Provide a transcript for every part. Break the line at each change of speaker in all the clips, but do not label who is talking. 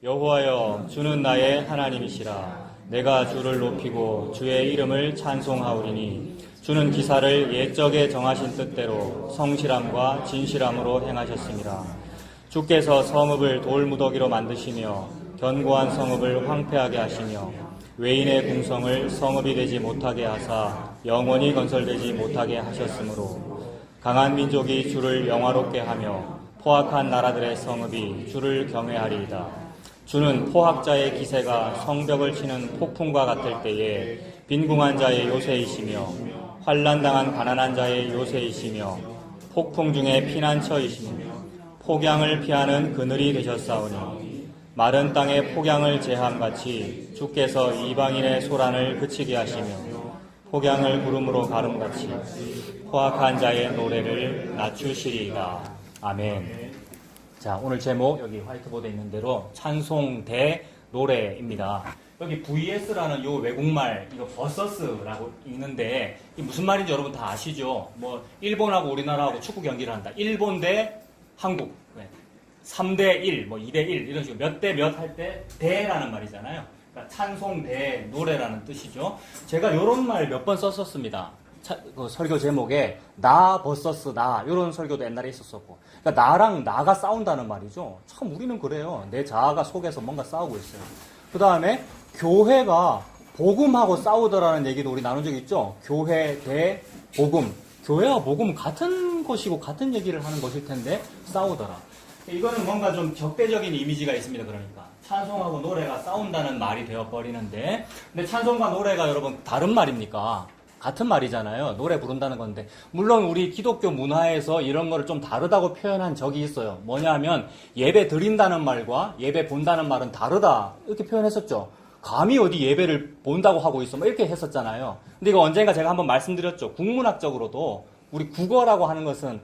여호와여, 주는 나의 하나님이시라. 내가 주를 높이고 주의 이름을 찬송하오리니 주는 기사를 옛적에 정하신 뜻대로 성실함과 진실함으로 행하셨습니다. 주께서 성읍을 돌무더기로 만드시며 견고한 성읍을 황폐하게 하시며 외인의 궁성을 성읍이 되지 못하게 하사 영원히 건설되지 못하게 하셨으므로 강한 민족이 주를 영화롭게 하며 포악한 나라들의 성읍이 주를 경외하리이다. 주는 포학자의 기세가 성벽을 치는 폭풍과 같을 때에 빈궁한 자의 요새이시며 환난당한 가난한 자의 요새이시며 폭풍 중에 피난처이시며 폭양을 피하는 그늘이 되셨사오니 마른 땅에 폭양을 제함같이 주께서 이방인의 소란을 그치게 하시며 폭양을 구름으로 가름같이 포악한 자의 노래를 낮추시리이다. 아멘. 자, 오늘 제목 여기 화이트보드에 있는 대로 찬송대 노래입니다. 여기 VS라는 요 외국말, 이거 버서스라고 읽는데 이게 무슨 말인지 여러분 다 아시죠? 뭐 일본하고 우리나라하고 축구 경기를 한다. 일본 대 한국. 3대 1, 뭐 2대 1 이런 식으로 몇 대 몇 할 때 대라는 말이잖아요. 그러니까 찬송대 노래라는 뜻이죠. 제가 요런 말 몇 번 썼었습니다. 그 설교 제목에 나 vs 나 이런 설교도 옛날에 있었었고, 그러니까 나랑 나가 싸운다는 말이죠. 참 우리는 그래요. 내 자아가 속에서 뭔가 싸우고 있어요. 그 다음에 교회가 복음하고 싸우더라는 얘기도 우리 나눈 적 있죠. 교회 대 복음. 교회와 복음은 같은 것이고 같은 얘기를 하는 것일 텐데 싸우더라. 이거는 뭔가 좀 적대적인 이미지가 있습니다. 그러니까 찬송하고 노래가 싸운다는 말이 되어버리는데, 근데 찬송과 노래가 여러분 다른 말입니까? 같은 말이잖아요. 노래 부른다는 건데. 물론 우리 기독교 문화에서 이런 거를 좀 다르다고 표현한 적이 있어요. 뭐냐 하면 예배 드린다는 말과 예배 본다는 말은 다르다 이렇게 표현했었죠. 감히 어디 예배를 본다고 하고 있어 뭐 이렇게 했었잖아요. 근데 이거 언젠가 제가 한번 말씀드렸죠. 국문학적으로도 우리 국어라고 하는 것은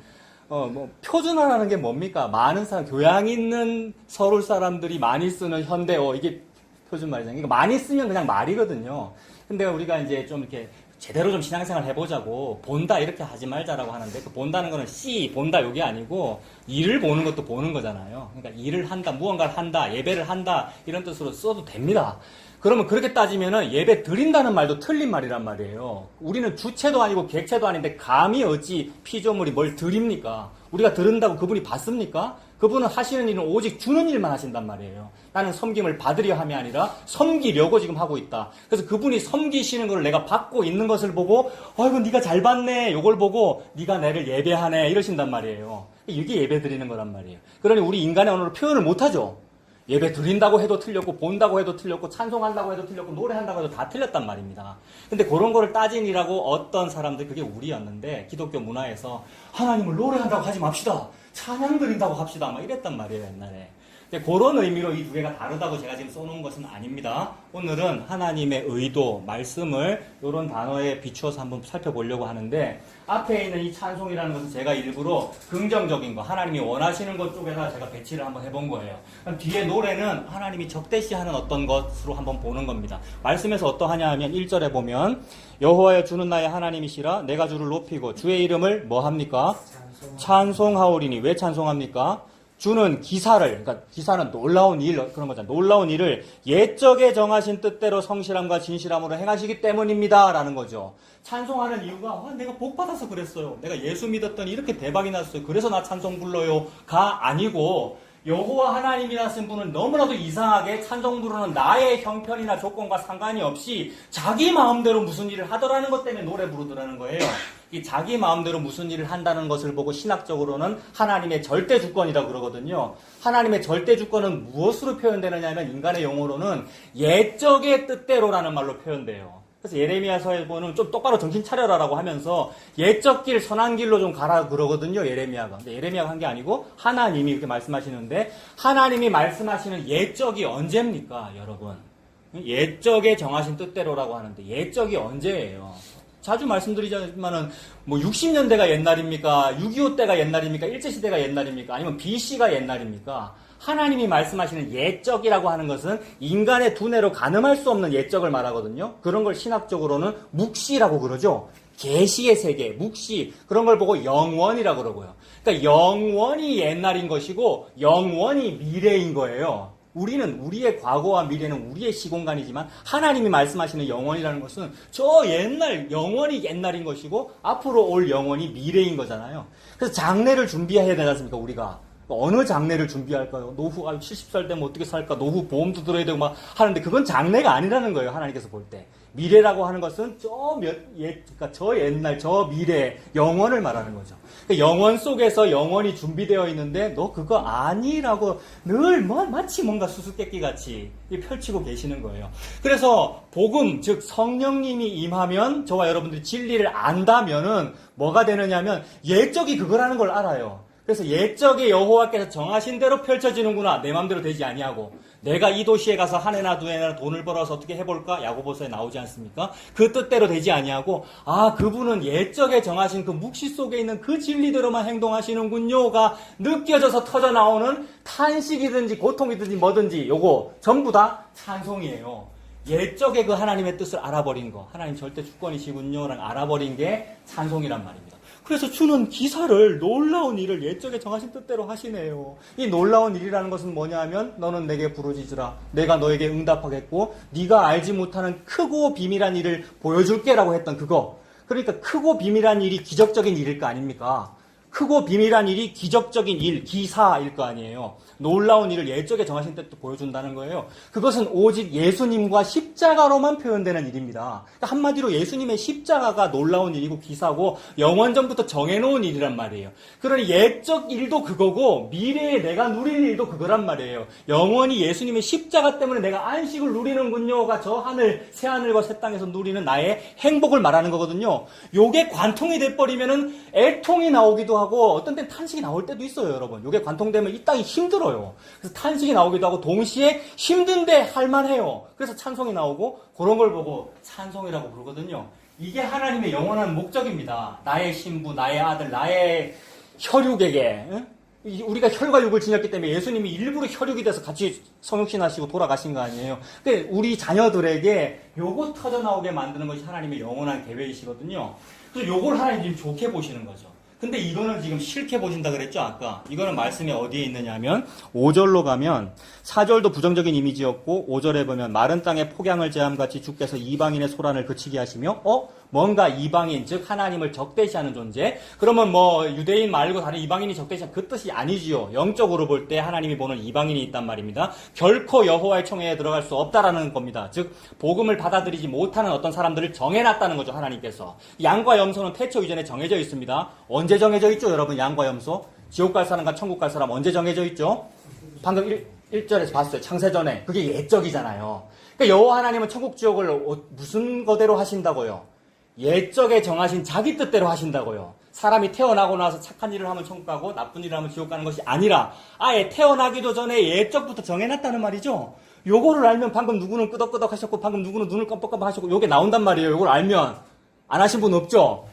뭐 표준어라는 게 뭡니까? 많은 사람, 교양 있는 서울 사람들이 많이 쓰는 현대어, 이게 표준말이잖아요. 이거 많이 쓰면 그냥 말이거든요. 근데 우리가 이제 좀 이렇게 제대로 좀 신앙생활 해보자고 본다 이렇게 하지 말자라고 하는데, 그 본다는 거는 본다 요게 아니고 일을 보는 것도 보는 거잖아요. 그러니까 일을 한다, 무언가를 한다, 예배를 한다 이런 뜻으로 써도 됩니다. 그러면 그렇게 따지면은 예배 드린다는 말도 틀린 말이란 말이에요. 우리는 주체도 아니고 객체도 아닌데 감히 어찌 피조물이 뭘 드립니까? 우리가 들은다고 그분이 받습니까? 그분은 하시는 일은 오직 주는 일만 하신단 말이에요. 나는 섬김을 받으려 함이 아니라 섬기려고 지금 하고 있다. 그래서 그분이 섬기시는 걸 내가 받고 있는 것을 보고 아이고 네가 잘 받네 요걸 보고 네가 나를 예배하네 이러신단 말이에요. 이게 예배 드리는 거란 말이에요. 그러니 우리 인간의 언어로 표현을 못하죠. 예배 드린다고 해도 틀렸고 본다고 해도 틀렸고 찬송한다고 해도 틀렸고 노래한다고 해도 다 틀렸단 말입니다. 근데 그런 거를 따지니라고 어떤 사람들, 그게 우리였는데 기독교 문화에서 하나님을 노래한다고 하지 맙시다. 찬양 드린다고 합시다. 막 이랬단 말이에요, 옛날에. 근데 그런 의미로 이 두 개가 다르다고 제가 지금 써놓은 것은 아닙니다. 오늘은 하나님의 의도, 말씀을 이런 단어에 비추어서 한번 살펴보려고 하는데, 앞에 있는 이 찬송이라는 것은 제가 일부러 긍정적인 거, 하나님이 원하시는 것 쪽에다 제가 배치를 한번 해본 거예요. 그럼 뒤에 노래는 하나님이 적대시하는 어떤 것으로 한번 보는 겁니다. 말씀에서 어떠하냐 하면 1절에 보면 여호와여 주는 나의 하나님이시라. 내가 주를 높이고 주의 이름을 뭐 합니까? 찬송하오리니. 왜 찬송합니까? 주는 기사를, 그러니까 기사는 놀라운 일, 그런 거잖아요. 놀라운 일을 옛적에 정하신 뜻대로 성실함과 진실함으로 행하시기 때문입니다. 라는 거죠. 찬송하는 이유가 내가 복 받아서 그랬어요. 내가 예수 믿었더니 이렇게 대박이 났어요. 그래서 나 찬송 불러요가 아니고, 여호와 하나님이라신 분은 너무나도 이상하게 찬송 부르는 나의 형편이나 조건과 상관이 없이 자기 마음대로 무슨 일을 하더라는 것 때문에 노래 부르더라는 거예요. 이 자기 마음대로 무슨 일을 한다는 것을 보고 신학적으로는 하나님의 절대 주권이라고 그러거든요. 하나님의 절대 주권은 무엇으로 표현되느냐 하면 인간의 용어로는 옛적의 뜻대로라는 말로 표현돼요. 그래서 예레미야서에 보면 좀 똑바로 정신 차려라라고 하면서 옛적 길 선한 길로 좀 가라 그러거든요, 예레미야가. 근데 예레미야가 한 게 아니고 하나님이 이렇게 말씀하시는데, 하나님이 말씀하시는 옛적이 언제입니까, 여러분? 옛적에 정하신 뜻대로라고 하는데 옛적이 언제예요? 자주 말씀드리지만은 뭐 60년대가 옛날입니까? 6.25 때가 옛날입니까? 일제시대가 옛날입니까? 아니면 BC가 옛날입니까? 하나님이 말씀하시는 옛적이라고 하는 것은 인간의 두뇌로 가늠할 수 없는 옛적을 말하거든요. 그런 걸 신학적으로는 묵시라고 그러죠. 계시의 세계, 묵시, 그런 걸 보고 영원이라고 그러고요. 그러니까 영원이 옛날인 것이고 영원이 미래인 거예요. 우리는 우리의 과거와 미래는 우리의 시공간이지만 하나님이 말씀하시는 영원이라는 것은 저 옛날 영원이 옛날인 것이고 앞으로 올 영원이 미래인 거잖아요. 그래서 장래를 준비해야 되지 않습니까? 우리가 어느 장래를 준비할까요? 노후 70살 되면 어떻게 살까? 노후 보험도 들어야 되고 막 하는데 그건 장래가 아니라는 거예요. 하나님께서 볼 때. 미래라고 하는 것은 그러니까 저 옛날, 저 미래, 영원을 말하는 거죠. 그러니까 영원 속에서 영원이 준비되어 있는데 너 그거 아니라고 늘 마치 뭔가 수수께끼 같이 펼치고 계시는 거예요. 그래서 복음, 즉 성령님이 임하면 저와 여러분들이 진리를 안다면은 뭐가 되느냐면 옛적이 그거라는 걸 알아요. 그래서 옛적에 여호와께서 정하신 대로 펼쳐지는구나. 내 마음대로 되지 아니하고. 내가 이 도시에 가서 한 해나 두 해나 돈을 벌어서 어떻게 해볼까? 야고보서에 나오지 않습니까? 그 뜻대로 되지 아니하고 그분은 옛적에 정하신 그 묵시 속에 있는 그 진리대로만 행동하시는군요가 느껴져서 터져나오는 탄식이든지 고통이든지 뭐든지 요거 전부 다 찬송이에요. 옛적에 그 하나님의 뜻을 알아버린 거, 하나님 절대 주권이시군요라는 알아버린 게 찬송이란 말입니다. 그래서 주는 기사를, 놀라운 일을 옛적에 정하신 뜻대로 하시네요. 이 놀라운 일이라는 것은 뭐냐 하면 너는 내게 부르짖으라. 내가 너에게 응답하겠고 네가 알지 못하는 크고 비밀한 일을 보여줄게라고 했던 그거. 그러니까 크고 비밀한 일이 기적적인 일일 거 아닙니까? 크고 비밀한 일이 기적적인 일, 기사일 거 아니에요. 놀라운 일을 옛적에 정하신 때도 보여준다는 거예요. 그것은 오직 예수님과 십자가로만 표현되는 일입니다. 그러니까 한마디로 예수님의 십자가가 놀라운 일이고 기사고 영원전부터 정해놓은 일이란 말이에요. 그러니 옛적 일도 그거고 미래에 내가 누릴 일도 그거란 말이에요. 영원히 예수님의 십자가 때문에 내가 안식을 누리는군요가 저 하늘, 새 하늘과 새 땅에서 누리는 나의 행복을 말하는 거거든요. 요게 관통이 돼버리면은 애통이 나오기도 하고 어떤 때는 탄식이 나올 때도 있어요, 여러분. 요게 관통되면 이 땅이 힘들어요. 그래서 탄식이 나오기도 하고 동시에 힘든데 할만해요. 그래서 찬송이 나오고 그런 걸 보고 찬송이라고 부르거든요. 이게 하나님의 영원한 목적입니다. 나의 신부, 나의 아들, 나의 혈육에게 우리가 혈과 육을 지녔기 때문에 예수님이 일부러 혈육이 돼서 같이 성육신하시고 돌아가신 거 아니에요. 근데 우리 자녀들에게 요거 터져나오게 만드는 것이 하나님의 영원한 계획이시거든요. 그래서 요걸 하나님 좋게 보시는 거죠. 근데 이거는 지금 싫게 보신다 그랬죠, 아까? 이거는 말씀이 어디에 있느냐 하면 5절로 가면 4절도 부정적인 이미지였고 5절에 보면 마른 땅에 폭양을 제함같이 주께서 이방인의 소란을 그치게 하시며 뭔가 이방인, 즉 하나님을 적대시하는 존재. 그러면 뭐 유대인 말고 다른 이방인이 적대시하는 그 뜻이 아니지요. 영적으로 볼 때 하나님이 보는 이방인이 있단 말입니다. 결코 여호와의 총회에 들어갈 수 없다라는 겁니다. 즉 복음을 받아들이지 못하는 어떤 사람들을 정해놨다는 거죠, 하나님께서. 양과 염소는 태초 이전에 정해져 있습니다. 언제 정해져 있죠, 여러분? 양과 염소? 지옥 갈 사람과 천국 갈 사람 언제 정해져 있죠? 방금 1절에서 봤어요. 창세전에. 그게 옛적이잖아요. 그러니까 여호와 하나님은 천국 지옥을 무슨 거대로 하신다고요? 옛적에 정하신 자기 뜻대로 하신다고요. 사람이 태어나고 나서 착한 일을 하면 천국 가고 나쁜 일을 하면 지옥 가는 것이 아니라 아예 태어나기도 전에 옛적부터 정해놨다는 말이죠. 요거를 알면 방금 누구는 끄덕끄덕 하셨고 방금 누구는 눈을 깜빡깜빡 하셨고 요게 나온단 말이에요. 요걸 알면 안 하신 분 없죠?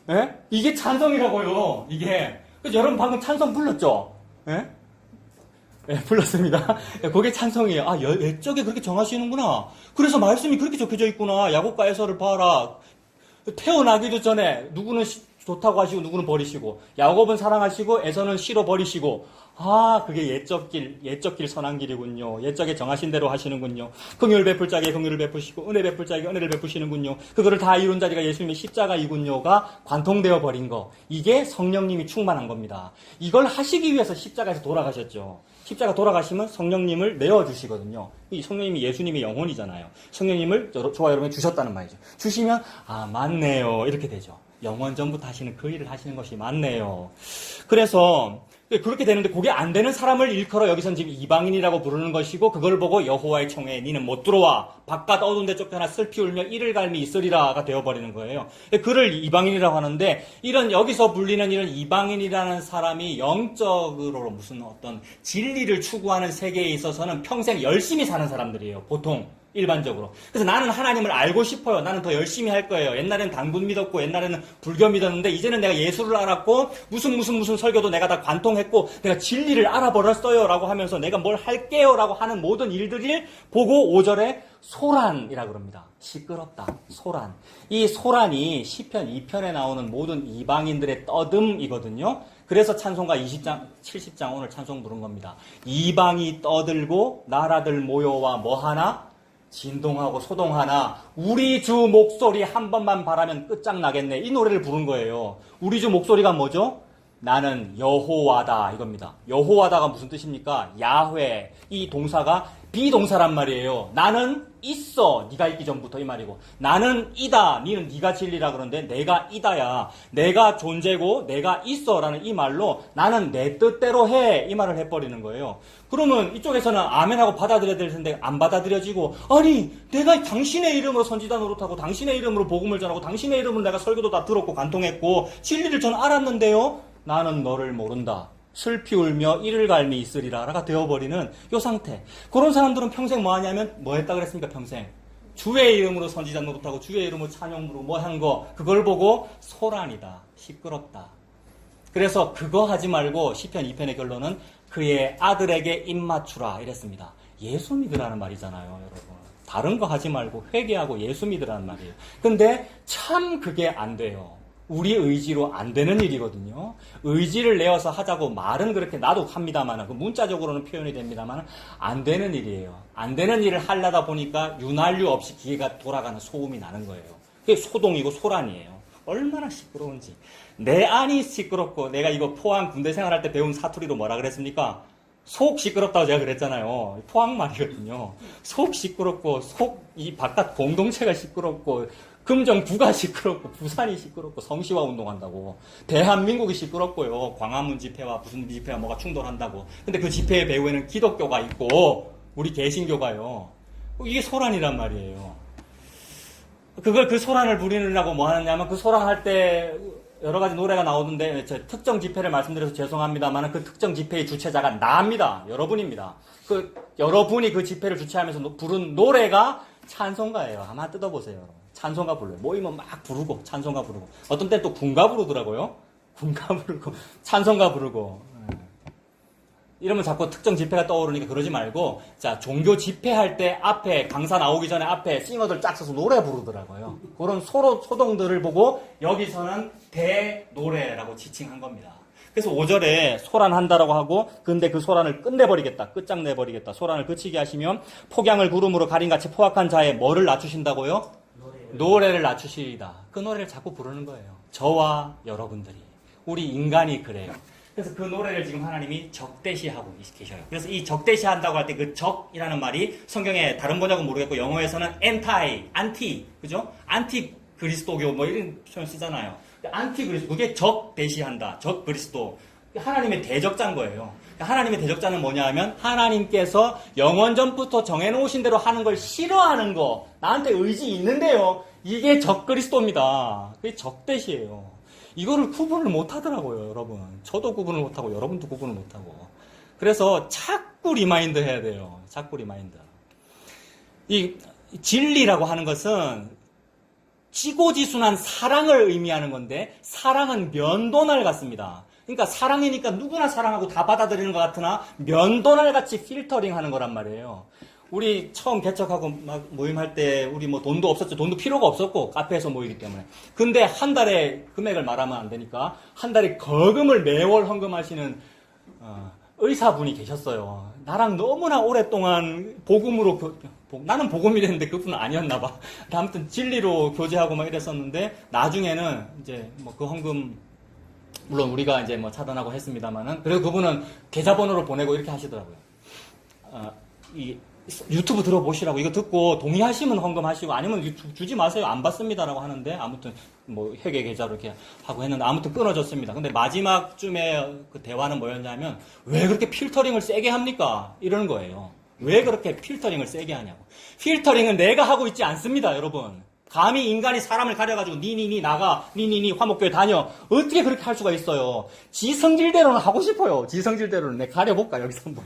예? 이게 찬성이라고요. 이게. 그래서 여러분 방금 찬성 불렀죠? 예? 네, 불렀습니다. 그게 찬성이에요. 옛적에 그렇게 정하시는구나. 그래서 말씀이 그렇게 적혀져 있구나. 야곱과 에서를 봐라. 태어나기도 전에 누구는 좋다고 하시고 누구는 버리시고 야곱은 사랑하시고 에서는 싫어 버리시고 그게 옛적 길 선한 길이군요. 옛적에 정하신 대로 하시는군요. 긍휼 베풀 자에게 긍휼을 베푸시고 은혜 베풀 자에게 은혜를 베푸시는군요. 그거를 다 이룬 자리가 예수님의 십자가이군요가 관통되어 버린 거. 이게 성령님이 충만한 겁니다. 이걸 하시기 위해서 십자가에서 돌아가셨죠. 십자가 돌아가시면 성령님을 내어주시거든요. 이 성령님이 예수님의 영혼이잖아요. 성령님을 저와 여러분이 주셨다는 말이죠. 주시면 맞네요. 이렇게 되죠. 영원 전부터 하시는 그 일을 하시는 것이 맞네요. 그래서 그렇게 되는데 그게 안 되는 사람을 일컬어 여기선 지금 이방인이라고 부르는 것이고 그걸 보고 여호와의 총회에 니는 못 들어와 바깥 어두운 데 쫓겨나 슬피 울며 이를 갈미 있으리라가 되어버리는 거예요. 그를 이방인이라고 하는데 여기서 불리는 이런 이방인이라는 사람이 영적으로 무슨 어떤 진리를 추구하는 세계에 있어서는 평생 열심히 사는 사람들이에요. 보통 일반적으로. 그래서 나는 하나님을 알고 싶어요. 나는 더 열심히 할 거예요. 옛날에는 당군 믿었고 옛날에는 불교 믿었는데 이제는 내가 예수를 알았고 무슨 설교도 내가 다 관통했고 내가 진리를 알아버렸어요 라고 하면서 내가 뭘 할게요 라고 하는 모든 일들을 보고 5절에 소란이라고 그럽니다. 시끄럽다. 소란. 이 소란이 시편 2편에 나오는 모든 이방인들의 떠듬이거든요. 그래서 찬송가 20장, 70장 오늘 찬송 부른 겁니다. 이방이 떠들고 나라들 모여와 뭐하나? 진동하고 소동하나 우리 주 목소리 한 번만 바라면 끝장나겠네. 이 노래를 부른 거예요. 우리 주 목소리가 뭐죠? 나는 여호와다 이겁니다. 여호와다가 무슨 뜻입니까? 야훼. 이 동사가 비동사란 말이에요. 나는 있어. 네가 있기 전부터 이 말이고 나는 이다. 니는 네가 진리라 그러는데 내가 이다야. 내가 존재고 내가 있어라는 이 말로 나는 내 뜻대로 해. 이 말을 해버리는 거예요. 그러면 이쪽에서는 아멘하고 받아들여야 될 텐데 안 받아들여지고 아니 내가 당신의 이름으로 선지자 노릇하고 당신의 이름으로 복음을 전하고 당신의 이름으로 내가 설교도 다 들었고 간통했고 진리를 전 알았는데요. 나는 너를 모른다. 슬피 울며 이를 갈미 있으리라가 되어버리는 이 상태. 그런 사람들은 평생 뭐 하냐면 뭐 했다 그랬습니까? 평생 주의 이름으로 선지자 노릇하고 주의 이름으로 찬양 부르고 뭐 한 거 그걸 보고 소란이다. 시끄럽다. 그래서 그거 하지 말고 시편 2편의 결론은 그의 아들에게 입 맞추라 이랬습니다. 예수 믿으라는 말이잖아요, 여러분. 다른 거 하지 말고 회개하고 예수 믿으라는 말이에요. 근데 참 그게 안 돼요. 우리 의지로 안 되는 일이거든요. 의지를 내어서 하자고 말은 그렇게 나도 합니다만, 그 문자적으로는 표현이 됩니다만 안 되는 일이에요. 안 되는 일을 하려다 보니까 윤활유 없이 기계가 돌아가는 소음이 나는 거예요. 그게 소동이고 소란이에요. 얼마나 시끄러운지. 내 안이 시끄럽고 내가 이거 포항 군대 생활할 때 배운 사투리로 뭐라 그랬습니까? 속 시끄럽다고 제가 그랬잖아요. 포항 말이거든요. 속 시끄럽고 이 바깥 공동체가 시끄럽고 금정구가 시끄럽고 부산이 시끄럽고 성시화 운동한다고 대한민국이 시끄럽고요. 광화문 집회와 무슨 집회와 뭐가 충돌한다고. 근데 그 집회의 배후에는 기독교가 있고 우리 개신교가요. 이게 소란이란 말이에요. 그 소란을 부리느라고 뭐 하느냐면 그 소란할 때 여러 가지 노래가 나오는데 특정 집회를 말씀드려서 죄송합니다만 그 특정 집회의 주최자가 나입니다. 여러분입니다. 여러분이 그 집회를 주최하면서 부른 노래가 찬송가예요. 한번 뜯어보세요. 여러분. 찬송가 불러요. 모이면 막 부르고 찬송가 부르고 어떤 때는 또 군가 부르더라고요. 군가 부르고 찬송가 부르고 이러면 자꾸 특정 집회가 떠오르니까 그러지 말고 자 종교 집회할 때 앞에 강사 나오기 전에 앞에 싱어들 쫙 서서 노래 부르더라고요. 그런 소동들을 보고 여기서는 대노래라고 지칭한 겁니다. 그래서 5절에 소란한다라고 하고 근데 그 소란을 끝내버리겠다. 끝장내버리겠다. 소란을 그치게 하시면 폭양을 구름으로 가린같이 포악한 자의 뭐를 낮추신다고요? 노래를 낮추시리다. 그 노래를 자꾸 부르는 거예요. 저와 여러분들이. 우리 인간이 그래요. 그래서 그 노래를 지금 하나님이 적대시하고 계셔요. 그래서 이 적대시한다고 할 때 그 적이라는 말이 성경에 다른 번역은 모르겠고 영어에서는 안티, 그죠? 안티 그리스도교 뭐 이런 표현 쓰잖아요. 안티 그리스도, 그게 적대시한다. 적 그리스도. 하나님의 대적자인 거예요. 하나님의 대적자는 뭐냐 하면 하나님께서 영원 전부터 정해놓으신 대로 하는 걸 싫어하는 거. 나한테 의지 있는데요. 이게 적 그리스도입니다. 그게 적대시예요. 이거를 구분을 못 하더라고요, 여러분. 저도 구분을 못 하고, 여러분도 구분을 못 하고. 그래서 자꾸 리마인드 해야 돼요. 자꾸 리마인드. 이 진리라고 하는 것은 지고지순한 사랑을 의미하는 건데, 사랑은 면도날 같습니다. 그러니까 사랑이니까 누구나 사랑하고 다 받아들이는 것 같으나, 면도날 같이 필터링 하는 거란 말이에요. 우리 처음 개척하고 막 모임할 때 우리 뭐 돈도 없었죠. 돈도 필요가 없었고 카페에서 모이기 때문에. 근데 한 달에 금액을 말하면 안 되니까 한 달에 거금을 매월 헌금하시는 의사분이 계셨어요. 나랑 너무나 오랫동안 복음으로 나는 복음이 됐는데 그분은 아니었나 봐. 아무튼 진리로 교제하고 막 이랬었는데 나중에는 이제 뭐 그 헌금 물론 우리가 이제 뭐 차단하고 했습니다만은 그래도 그분은 계좌번호로 보내고 이렇게 하시더라고요. 유튜브 들어보시라고 이거 듣고 동의하시면 헌금하시고 아니면 주지 마세요 안 받습니다라고 하는데 아무튼 뭐 회계 계좌로 이렇게 하고 했는데 아무튼 끊어졌습니다. 근데 마지막쯤에 그 대화는 뭐였냐면 왜 그렇게 필터링을 세게 합니까? 이러는 거예요. 왜 그렇게 필터링을 세게 하냐고. 필터링은 내가 하고 있지 않습니다, 여러분. 감히 인간이 사람을 가려가지고 니니니 나가 니니니 화목교회 다녀 어떻게 그렇게 할 수가 있어요. 지 성질대로는 하고 싶어요. 지 성질대로는 내가 가려볼까 여기서 한번.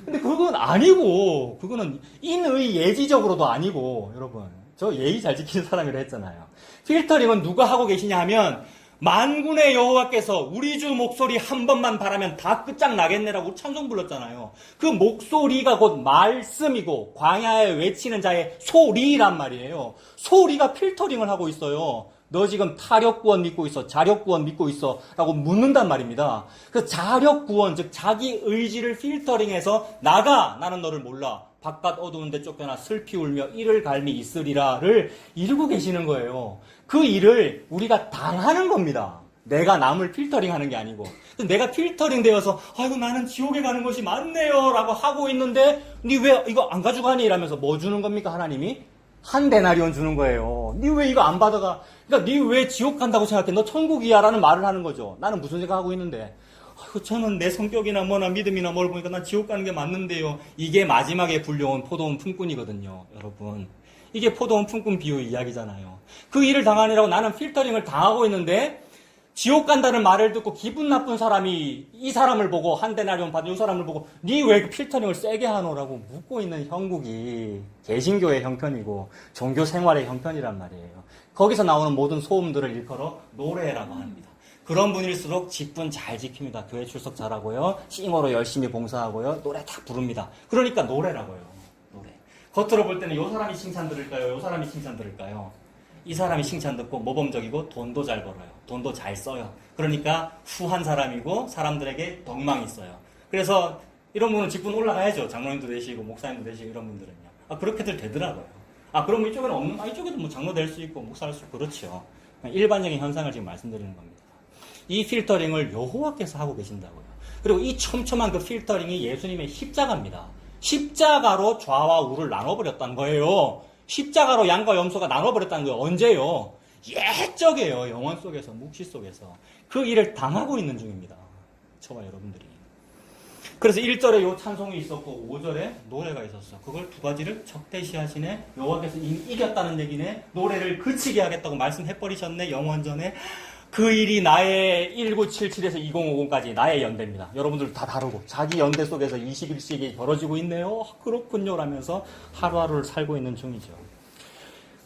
근데 그건 아니고 그거는 인의 예지적으로도 아니고 여러분 저 예의 잘 지키는 사람이라 했잖아요. 필터링은 누가 하고 계시냐 하면 만군의 여호와께서 우리 주 목소리 한 번만 바라면 다 끝장나겠네라고 찬송 불렀잖아요. 그 목소리가 곧 말씀이고 광야에 외치는 자의 소리란 말이에요. 소리가 필터링을 하고 있어요. 너 지금 타력구원 믿고 있어? 자력구원 믿고 있어? 라고 묻는단 말입니다. 그 자력구원, 즉 자기 의지를 필터링해서 나가! 나는 너를 몰라. 바깥 어두운데 쫓겨나 슬피 울며 이를 갈미 있으리라를 이루고 계시는 거예요. 그 일을 우리가 당하는 겁니다. 내가 남을 필터링하는 게 아니고. 내가 필터링 되어서 아이고 나는 지옥에 가는 것이 맞네요 라고 하고 있는데 니 왜 이거 안 가져가니? 이러면서 뭐 주는 겁니까? 하나님이? 한 데나리온 주는 거예요. 니 왜 이거 안 받아가? 그러니까 니 왜 지옥 간다고 생각해? 너 천국이야 라는 말을 하는 거죠. 나는 무슨 생각하고 있는데 아이고 저는 내 성격이나 뭐나 믿음이나 뭘 보니까 난 지옥 가는 게 맞는데요. 이게 마지막에 불려온 포도원 품꾼이거든요. 여러분. 이게 포도원 품꾼 비유 이야기잖아요. 그 일을 당하느라고 나는 필터링을 당하고 있는데 지옥 간다는 말을 듣고 기분 나쁜 사람이 이 사람을 보고 한 데나리온 받은 이 사람을 보고 니 왜 필터링을 세게 하노라고 묻고 있는 형국이 개신교의 형편이고 종교 생활의 형편이란 말이에요. 거기서 나오는 모든 소음들을 일컬어 노래라고 합니다. 그런 분일수록 직분 잘 지킵니다. 교회 출석 잘하고요. 싱어로 열심히 봉사하고요. 노래 다 부릅니다. 그러니까 노래라고요. 노래. 겉으로 볼 때는 요 사람이 칭찬 들을까요? 요 사람이 칭찬 들을까요? 이 사람이 칭찬 듣고 모범적이고 돈도 잘 벌어요. 돈도 잘 써요. 그러니까 후한 사람이고 사람들에게 덕망이 있어요. 그래서 이런 분은 직분 올라가야죠. 장로님도 되시고 목사님도 되시고 이런 분들은요. 그렇게들 되더라고요. 그러면 이쪽에는 없는, 이쪽에도 뭐 장로 될 수 있고 목사 할 수 있고 그렇죠. 일반적인 현상을 지금 말씀드리는 겁니다. 이 필터링을 여호와께서 하고 계신다고요. 그리고 이 촘촘한 그 필터링이 예수님의 십자가입니다. 십자가로 좌와 우를 나눠버렸다는 거예요. 십자가로 양과 염소가 나눠버렸다는 거예요. 언제요? 옛적이에요. 영원 속에서, 묵시 속에서. 그 일을 당하고 있는 중입니다. 저와 여러분들이. 그래서 1절에 요 찬송이 있었고 5절에 노래가 있었어. 그걸 두 가지를 적대시하시네. 여호와께서 이미 이겼다는 얘기네. 노래를 그치게 하겠다고 말씀해버리셨네. 영원전에. 그 일이 나의 1977에서 2050까지 나의 연대입니다. 여러분들 다 다르고 자기 연대 속에서 21세기에 벌어지고 있네요. 그렇군요 라면서 하루하루를 살고 있는 중이죠.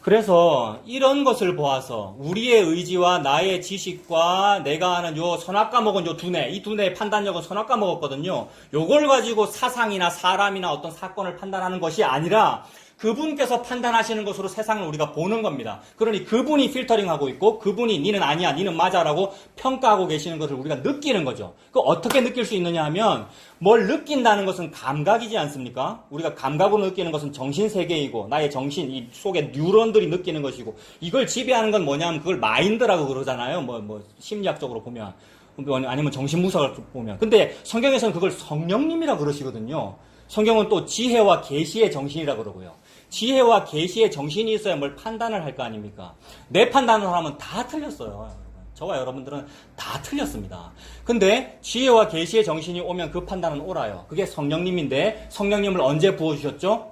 그래서 이런 것을 보아서 우리의 의지와 나의 지식과 내가 아는 요 선악과목은 요 두뇌, 이 두뇌의 판단력은 선악과목이거든요. 요걸 가지고 사상이나 사람이나 어떤 사건을 판단하는 것이 아니라 그분께서 판단하시는 것으로 세상을 우리가 보는 겁니다. 그러니 그분이 필터링하고 있고 그분이 니는 아니야, 니는 맞아라고 평가하고 계시는 것을 우리가 느끼는 거죠. 그 어떻게 느낄 수 있느냐 하면 뭘 느낀다는 것은 감각이지 않습니까? 우리가 감각으로 느끼는 것은 정신세계이고 나의 정신, 이 속에 뉴런들이 느끼는 것이고 이걸 지배하는 건 뭐냐면 그걸 마인드라고 그러잖아요. 심리학적으로 보면 아니면 정신무사를 보면. 근데 성경에서는 그걸 성령님이라고 그러시거든요. 성경은 또 지혜와 계시의 정신이라고 그러고요. 지혜와 계시의 정신이 있어야 뭘 판단을 할 거 아닙니까? 내 판단을 하면 다 틀렸어요. 저와 여러분들은 다 틀렸습니다. 근데 지혜와 계시의 정신이 오면 그 판단은 옳아요. 그게 성령님인데 성령님을 언제 부어주셨죠?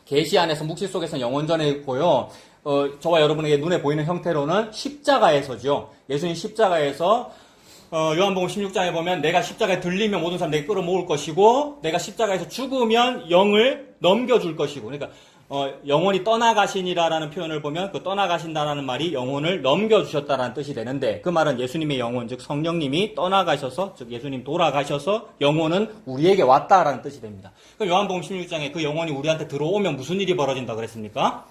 계시 안에서 묵시 속에서는 영원전에 있고요. 저와 여러분에게 눈에 보이는 형태로는 십자가에서죠. 예수님 십자가에서 요한복음 16장에 보면 내가 십자가에 들리면 모든 사람 내게 끌어모을 것이고 내가 십자가에서 죽으면 영을 넘겨줄 것이고 그러니까 영혼이 떠나가시니라라는 표현을 보면 그 떠나가신다라는 말이 영혼을 넘겨주셨다라는 뜻이 되는데 그 말은 예수님의 영혼 즉 성령님이 떠나가셔서 즉 예수님 돌아가셔서 영혼은 우리에게 왔다라는 뜻이 됩니다. 그 요한복음 16장에 그 영혼이 우리한테 들어오면 무슨 일이 벌어진다고 그랬습니까?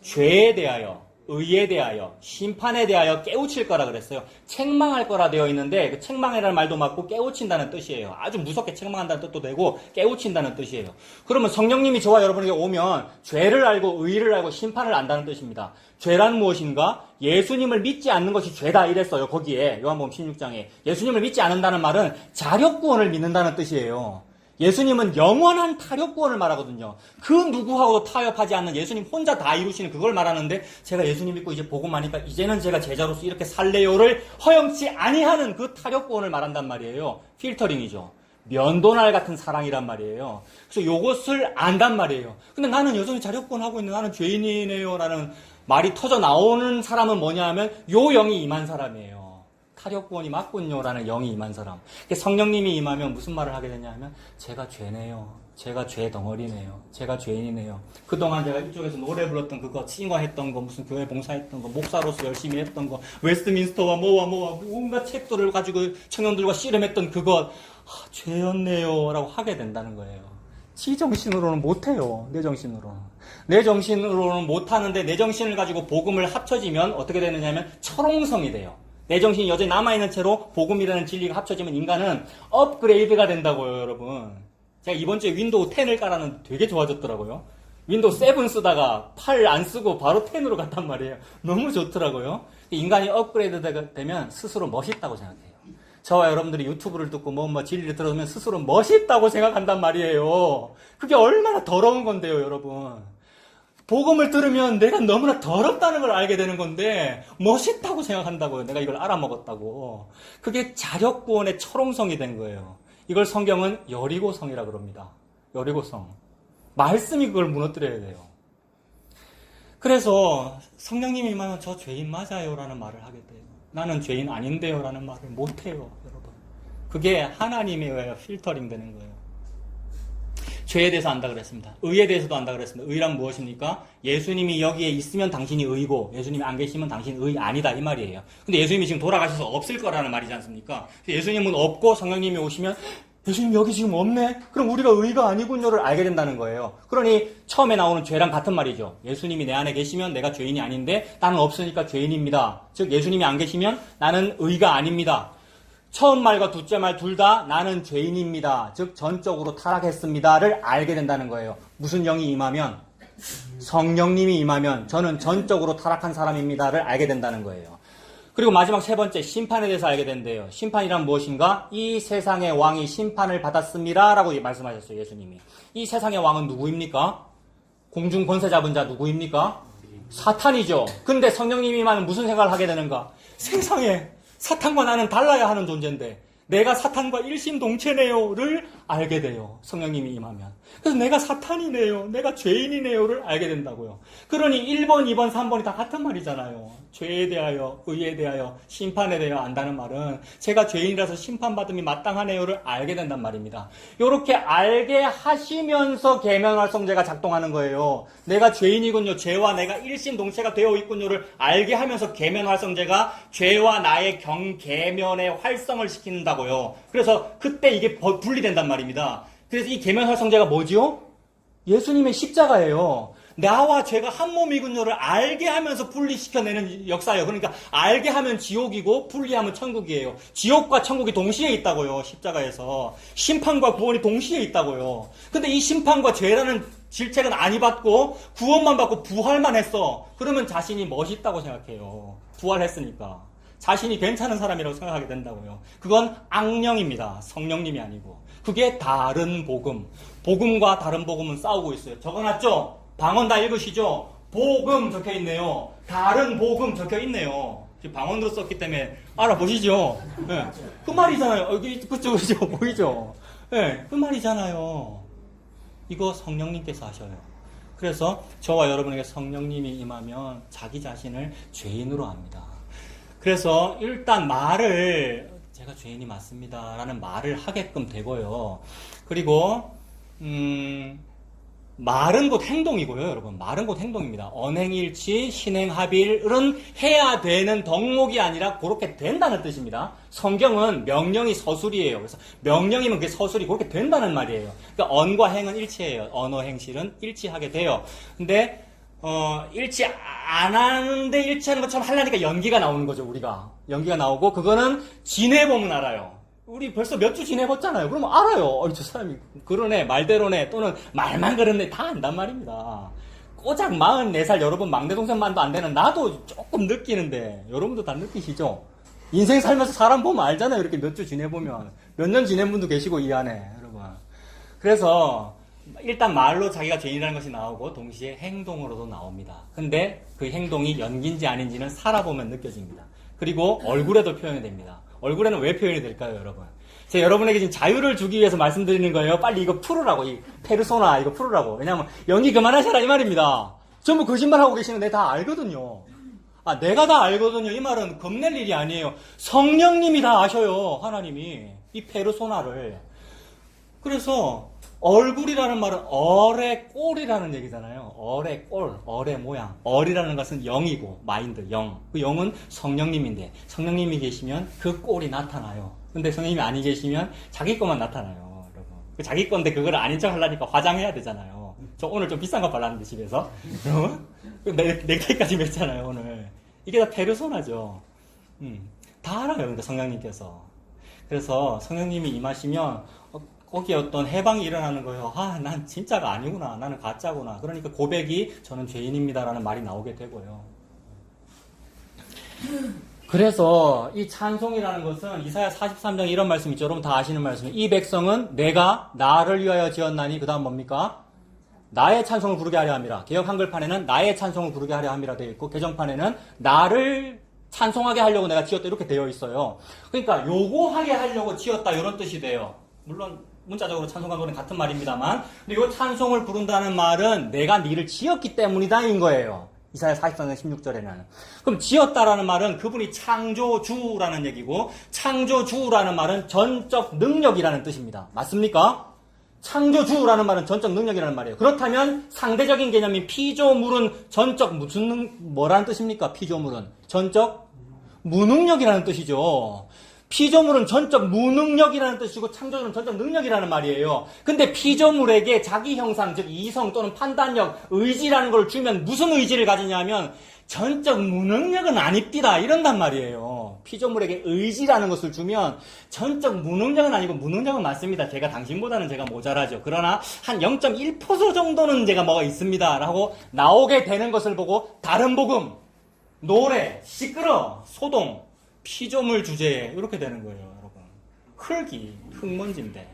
죄에 대하여 의에 대하여, 심판에 대하여 깨우칠 거라 그랬어요. 책망할 거라 되어 있는데 그 책망이라는 말도 맞고 깨우친다는 뜻이에요. 아주 무섭게 책망한다는 뜻도 되고 깨우친다는 뜻이에요. 그러면 성령님이 저와 여러분에게 오면 죄를 알고 의를 알고 심판을 안다는 뜻입니다. 죄란 무엇인가? 예수님을 믿지 않는 것이 죄다 이랬어요. 거기에 요한복음 16장에. 예수님을 믿지 않는다는 말은 자력구원을 믿는다는 뜻이에요. 예수님은 영원한 타협구원을 말하거든요. 그 누구하고도 타협하지 않는 예수님 혼자 다 이루시는 그걸 말하는데 제가 예수님 믿고 이제 보고 마니까 이제는 제가 제자로서 이렇게 살래요를 허용치 아니하는 그 타협구원을 말한단 말이에요. 필터링이죠. 면도날 같은 사랑이란 말이에요. 그래서 요것을 안단 말이에요. 근데 나는 여전히 자력구원 하고 있는 나는 죄인이네요 라는 말이 터져 나오는 사람은 뭐냐 하면 요 영이 임한 사람이에요. 타력구원이 맞군요 라는 영이 임한 사람. 성령님이 임하면 무슨 말을 하게 되냐 하면 제가 죄네요. 제가 죄 덩어리네요. 제가 죄인이네요. 그동안 제가 이쪽에서 노래 불렀던 그거, 칭화했던 거, 무슨 교회 봉사했던 거, 목사로서 열심히 했던 거, 웨스트민스터와 뭐와 온갖 책들을 가지고 청년들과 씨름했던 그것 죄였네요 라고 하게 된다는 거예요. 지 정신으로는 못해요. 내 정신으로는. 내 정신으로는 못하는데 내 정신을 가지고 복음을 합쳐지면 어떻게 되느냐면 철옹성이 돼요. 내 정신이 여전히 남아있는 채로 복음이라는 진리가 합쳐지면 인간은 업그레이드가 된다고요, 여러분. 제가 이번 주에 윈도우 10을 깔았는데 되게 좋아졌더라고요. 윈도우 7 쓰다가 8 안 쓰고 바로 10으로 갔단 말이에요. 너무 좋더라고요. 인간이 업그레이드 되면 스스로 멋있다고 생각해요. 저와 여러분들이 유튜브를 듣고 뭐 진리를 들어보면 스스로 멋있다고 생각한단 말이에요. 그게 얼마나 더러운 건데요, 여러분. 복음을 들으면 내가 너무나 더럽다는 걸 알게 되는 건데 멋있다고 생각한다고요. 내가 이걸 알아먹었다고. 그게 자력구원의 철옹성이 된 거예요. 이걸 성경은 여리고성이라 그럽니다. 여리고성. 말씀이 그걸 무너뜨려야 돼요. 그래서 성령님이 임하면 저 죄인 맞아요 라는 말을 하게 돼요. 나는 죄인 아닌데요 라는 말을 못해요, 여러분. 그게 하나님에 의해 필터링 되는 거예요. 죄에 대해서 안다 그랬습니다. 의에 대해서도 안다 그랬습니다. 의란 무엇입니까? 예수님이 여기에 있으면 당신이 의고 예수님이 안 계시면 당신이 의 아니다 이 말이에요. 근데 예수님이 지금 돌아가셔서 없을 거라는 말이지 않습니까? 예수님은 없고 성령님이 오시면 예수님 여기 지금 없네? 그럼 우리가 의가 아니군요를 알게 된다는 거예요. 그러니 처음에 나오는 죄랑 같은 말이죠. 예수님이 내 안에 계시면 내가 죄인이 아닌데 나는 없으니까 죄인입니다. 즉 예수님이 안 계시면 나는 의가 아닙니다. 처음 말과 둘째 말 둘 다 나는 죄인입니다. 즉 전적으로 타락했습니다를 알게 된다는 거예요. 무슨 영이 임하면? 성령님이 임하면 저는 전적으로 타락한 사람입니다를 알게 된다는 거예요. 그리고 마지막 세 번째 심판에 대해서 알게 된대요. 심판이란 무엇인가? 이 세상의 왕이 심판을 받았습니다 라고 말씀하셨어요, 예수님이. 이 세상의 왕은 누구입니까? 공중 권세 잡은 자 누구입니까? 사탄이죠. 근데 성령님이 임하면 무슨 생각을 하게 되는가? 세상에 사탄과 나는 달라야 하는 존재인데 내가 사탄과 일심동체네요를 알게 돼요. 성령님이 임하면. 그래서 내가 사탄이네요. 내가 죄인이네요를 알게 된다고요. 그러니 1번, 2번, 3번이 다 같은 말이잖아요. 죄에 대하여, 의에 대하여, 심판에 대하여 안다는 말은 제가 죄인이라서 심판받음이 마땅하네요를 알게 된단 말입니다. 이렇게 알게 하시면서 계면활성제가 작동하는 거예요. 내가 죄인이군요. 죄와 내가 일심동체가 되어 있군요를 알게 하면서 계면활성제가 죄와 나의 계면의 활성을 시킨다고요. 그래서 그때 이게 분리된단 말입니다. 그래서 이 계면활성제가 뭐지요? 예수님의 십자가예요. 나와 죄가 한 몸이군요를 알게 하면서 분리시켜내는 역사예요. 그러니까 알게 하면 지옥이고 분리하면 천국이에요. 지옥과 천국이 동시에 있다고요. 십자가에서. 심판과 구원이 동시에 있다고요. 근데 이 심판과 죄라는 질책은 안 입었고 구원만 받고 부활만 했어. 그러면 자신이 멋있다고 생각해요. 부활했으니까. 자신이 괜찮은 사람이라고 생각하게 된다고요. 그건 악령입니다. 성령님이 아니고. 그게 다른 복음. 복음과 다른 복음은 싸우고 있어요. 적어놨죠? 방언 다 읽으시죠? 복음 적혀있네요. 다른 복음 적혀있네요. 지금 방언도 썼기 때문에 알아보시죠? 네. 그 말이잖아요. 그쵸, 보이죠? 네, 그 말이잖아요. 이거 성령님께서 하셔요. 그래서 저와 여러분에게 성령님이 임하면 자기 자신을 죄인으로 합니다. 그래서 일단 말을 제가 죄인이 맞습니다 라는 말을 하게끔 되고요. 그리고 말은 곧 행동이고요, 여러분. 말은 곧 행동입니다. 언행일치, 신행합일은 해야 되는 덕목이 아니라 그렇게 된다는 뜻입니다. 성경은 명령이 서술이에요. 그래서 명령이면 그게 서술이 그렇게 된다는 말이에요. 그러니까 언과 행은 일치해요. 언어 행실은 일치하게 돼요. 근데 일치 안 하는데 일치하는 것처럼 하려니까 연기가 나오는 거죠, 우리가. 연기가 나오고, 그거는 지내보면 알아요. 우리 벌써 몇 주 지내봤잖아요. 그러면 알아요. 저 사람이 그러네, 말대로네, 또는 말만 그러네, 다 안단 말입니다. 꼬작 44살 여러분 막내 동생만도 안 되는 나도 조금 느끼는데, 여러분도 다 느끼시죠? 인생 살면서 사람 보면 알잖아요. 이렇게 몇 주 지내보면. 몇 년 지낸 분도 계시고, 이 안에, 여러분. 그래서, 일단 말로 자기가 죄인이라는 것이 나오고 동시에 행동으로도 나옵니다. 근데 그 행동이 연기인지 아닌지는 살아보면 느껴집니다. 그리고 얼굴에도 표현이 됩니다. 얼굴에는 왜 표현이 될까요, 여러분? 제가 여러분에게 지금 자유를 주기 위해서 말씀드리는 거예요. 빨리 이거 풀으라고, 이 페르소나 이거 풀으라고. 왜냐하면 연기 그만하셔라 이 말입니다. 전부 거짓말하고 계시는 다 알거든요. 내가 다 알거든요. 이 말은 겁낼 일이 아니에요. 성령님이 다 아셔요, 하나님이. 이 페르소나를. 그래서 얼굴이라는 말은 얼의 꼴이라는 얘기잖아요. 얼의 꼴, 얼의 모양. 얼이라는 것은 영이고, 마인드, 영. 그 영은 성령님인데, 성령님이 계시면 그 꼴이 나타나요. 근데 성령님이 아니 계시면 자기 것만 나타나요, 여러분. 자기 건데 그걸 아닌 척 하려니까 화장해야 되잖아요. 저 오늘 좀 비싼 거 발랐는데 집에서. 넥타이까지 맸잖아요 오늘. 이게 다 페르소나죠. 다 알아요 그러니까 성령님께서. 그래서 성령님이 임하시면 거기에 어떤 해방이 일어나는 거예요. 난 진짜가 아니구나. 나는 가짜구나. 그러니까 고백이 저는 죄인입니다라는 말이 나오게 되고요. 그래서 이 찬송이라는 것은 이사야 43장 이런 말씀 있죠. 여러분 다 아시는 말씀이에요. 이 백성은 내가 나를 위하여 지었나니 그 다음 뭡니까? 나의 찬송을 부르게 하려 함이라. 개역 한글판에는 나의 찬송을 부르게 하려 함이라 되어 있고 개정판에는 나를 찬송하게 하려고 내가 지었다 이렇게 되어 있어요. 그러니까 요거하게 하려고 지었다 이런 뜻이 돼요. 물론 문자적으로 찬송과 노래는 같은 말입니다만 근데 이 찬송을 부른다는 말은 내가 니를 지었기 때문이다 인 거예요. 이사야 43장 16절에는. 그럼 지었다라는 말은 그분이 창조주라는 얘기고 창조주라는 말은 전적 능력이라는 뜻입니다. 맞습니까? 창조주라는 말은 전적 능력이라는 말이에요. 그렇다면 상대적인 개념인 피조물은 전적 뭐라는 뜻입니까? 피조물은 전적 무능력이라는 뜻이죠. 피조물은 전적 무능력이라는 뜻이고 창조주는 전적 능력이라는 말이에요. 근데 피조물에게 자기 형상, 즉 이성 또는 판단력, 의지라는 걸 주면 무슨 의지를 가지냐면 전적 무능력은 아닙니다. 이런단 말이에요. 피조물에게 의지라는 것을 주면 전적 무능력은 아니고 무능력은 맞습니다. 제가 당신보다는 제가 모자라죠. 그러나 한 0.1% 정도는 제가 뭐가 있습니다. 라고 나오게 되는 것을 보고 다른 복음, 노래, 시끄러, 소동, 피조물 주제에 이렇게 되는 거예요, 여러분. 흙이, 흙먼지인데.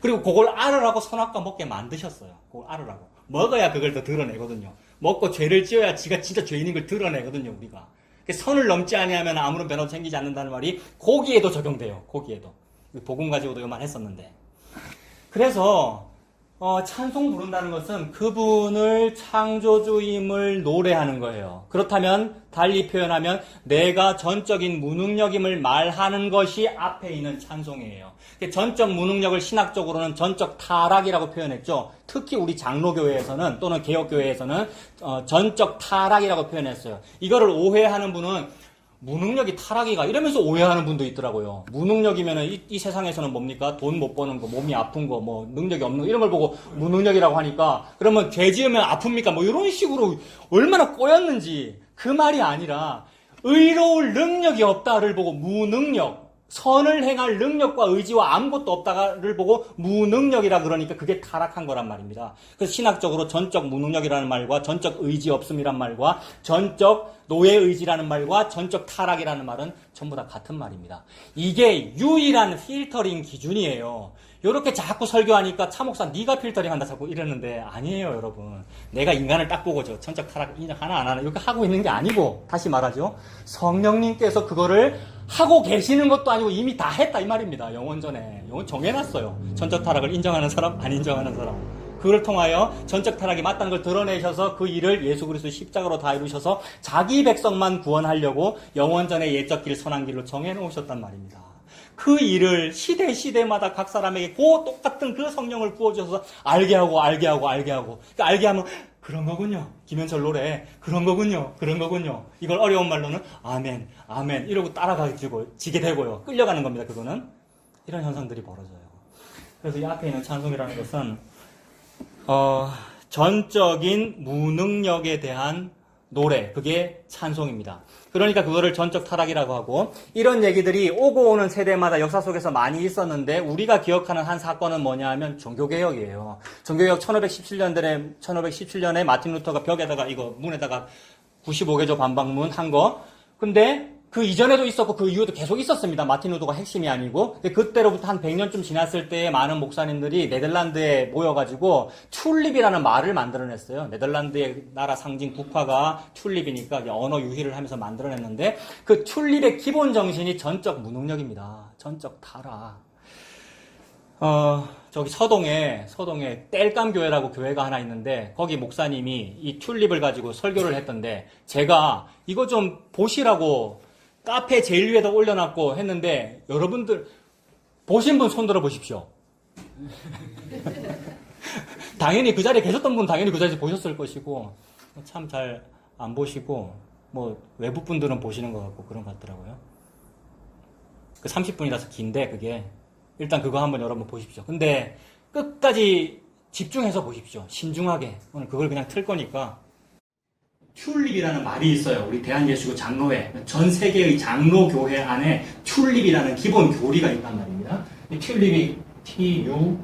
그리고 그걸 알으라고 선악과 먹게 만드셨어요. 그걸 알으라고. 먹어야 그걸 더 드러내거든요. 먹고 죄를 지어야 지가 진짜 죄인인 걸 드러내거든요, 우리가. 선을 넘지 아니하면 아무런 변화도 생기지 않는다는 말이 고기에도 적용돼요, 고기에도. 복음 가지고도 요만 했었는데. 그래서 찬송 부른다는 것은 그분을 창조주임을 노래하는 거예요. 그렇다면 달리 표현하면 내가 전적인 무능력임을 말하는 것이 앞에 있는 찬송이에요. 전적 무능력을 신학적으로는 전적 타락이라고 표현했죠. 특히 우리 장로교회에서는 또는 개혁교회에서는 전적 타락이라고 표현했어요. 이거를 오해하는 분은 무능력이 타락이가 이러면서 오해하는 분도 있더라고요. 무능력이면은 이 세상에서는 뭡니까? 돈 못 버는 거, 몸이 아픈 거, 뭐 능력이 없는 거 이런 걸 보고 무능력이라고 하니까 그러면 죄 지으면 아픕니까? 뭐 이런 식으로 얼마나 꼬였는지 그 말이 아니라 의로울 능력이 없다를 보고 무능력, 선을 행할 능력과 의지와 아무것도 없다를 보고 무능력이라 그러니까 그게 타락한 거란 말입니다. 그래서 신학적으로 전적 무능력이라는 말과 전적 의지 없음이란 말과 전적 노예의지라는 말과 전적 타락이라는 말은 전부 다 같은 말입니다. 이게 유일한 필터링 기준이에요. 이렇게 자꾸 설교하니까 차목사 네가 필터링한다 자꾸 이랬는데 아니에요 여러분. 내가 인간을 딱 보고 전적 타락 인정 하나 안 하나 이렇게 하고 있는 게 아니고 다시 말하죠. 성령님께서 그거를 하고 계시는 것도 아니고 이미 다 했다 이 말입니다. 영원전에. 영원 정해놨어요. 전적 타락을 인정하는 사람 안 인정하는 사람. 그걸 통하여 전적 타락이 맞다는 걸 드러내셔서 그 일을 예수 그리스도의 십자가로 다 이루셔서 자기 백성만 구원하려고 영원전의 예적 길 선한 길로 정해놓으셨단 말입니다. 그 일을 시대마다 각 사람에게 똑같은 그 성령을 부어주셔서 알게 하고 그러니까 알게 하면 그런 거군요. 김현철 노래 그런 거군요. 이걸 어려운 말로는 아멘 이러고 따라가지고 지게 되고요. 끌려가는 겁니다. 그거는 이런 현상들이 벌어져요. 그래서 이 앞에 있는 찬송이라는 것은 전적인 무능력에 대한 노래, 그게 찬송입니다. 그러니까 그거를 전적 타락이라고 하고 이런 얘기들이 오고 오는 세대마다 역사 속에서 많이 있었는데 우리가 기억하는 한 사건은 뭐냐 하면 종교개혁이에요. 종교개혁 1517년에 마틴 루터가 벽에다가 이거 문에다가 95개조 반박문 한 거. 근데 그 이전에도 있었고 그 이후도 계속 있었습니다. 마틴 루터가 핵심이 아니고. 근데 그때로부터 한 100년쯤 지났을 때 많은 목사님들이 네덜란드에 모여가지고 튤립이라는 말을 만들어냈어요. 네덜란드의 나라 상징 국화가 튤립이니까 언어 유희를 하면서 만들어냈는데 그 튤립의 기본 정신이 전적 무능력입니다. 전적 타락. 저기 서동에 땔감 교회라고 교회가 하나 있는데 거기 목사님이 이 튤립을 가지고 설교를 했던데 제가 이거 좀 보시라고 카페 제일 위에다 올려놨고 했는데 여러분들 보신 분 손 들어 보십시오. 당연히 그 자리에 계셨던 분 당연히 그 자리에서 보셨을 것이고 참 잘 안 보시고 뭐 외부 분들은 보시는 것 같고 그런 것 같더라고요. 그 30분이라서 긴데 그게 일단 그거 한번 여러분 보십시오. 근데 끝까지 집중해서 보십시오. 신중하게. 오늘 그걸 그냥 틀 거니까. 튤립이라는 말이 있어요. 우리 대한예수교 장로회, 전 세계의 장로교회 안에 튤립이라는 기본 교리가 있단 말입니다. 이 튤립이 T-U-L-I-P,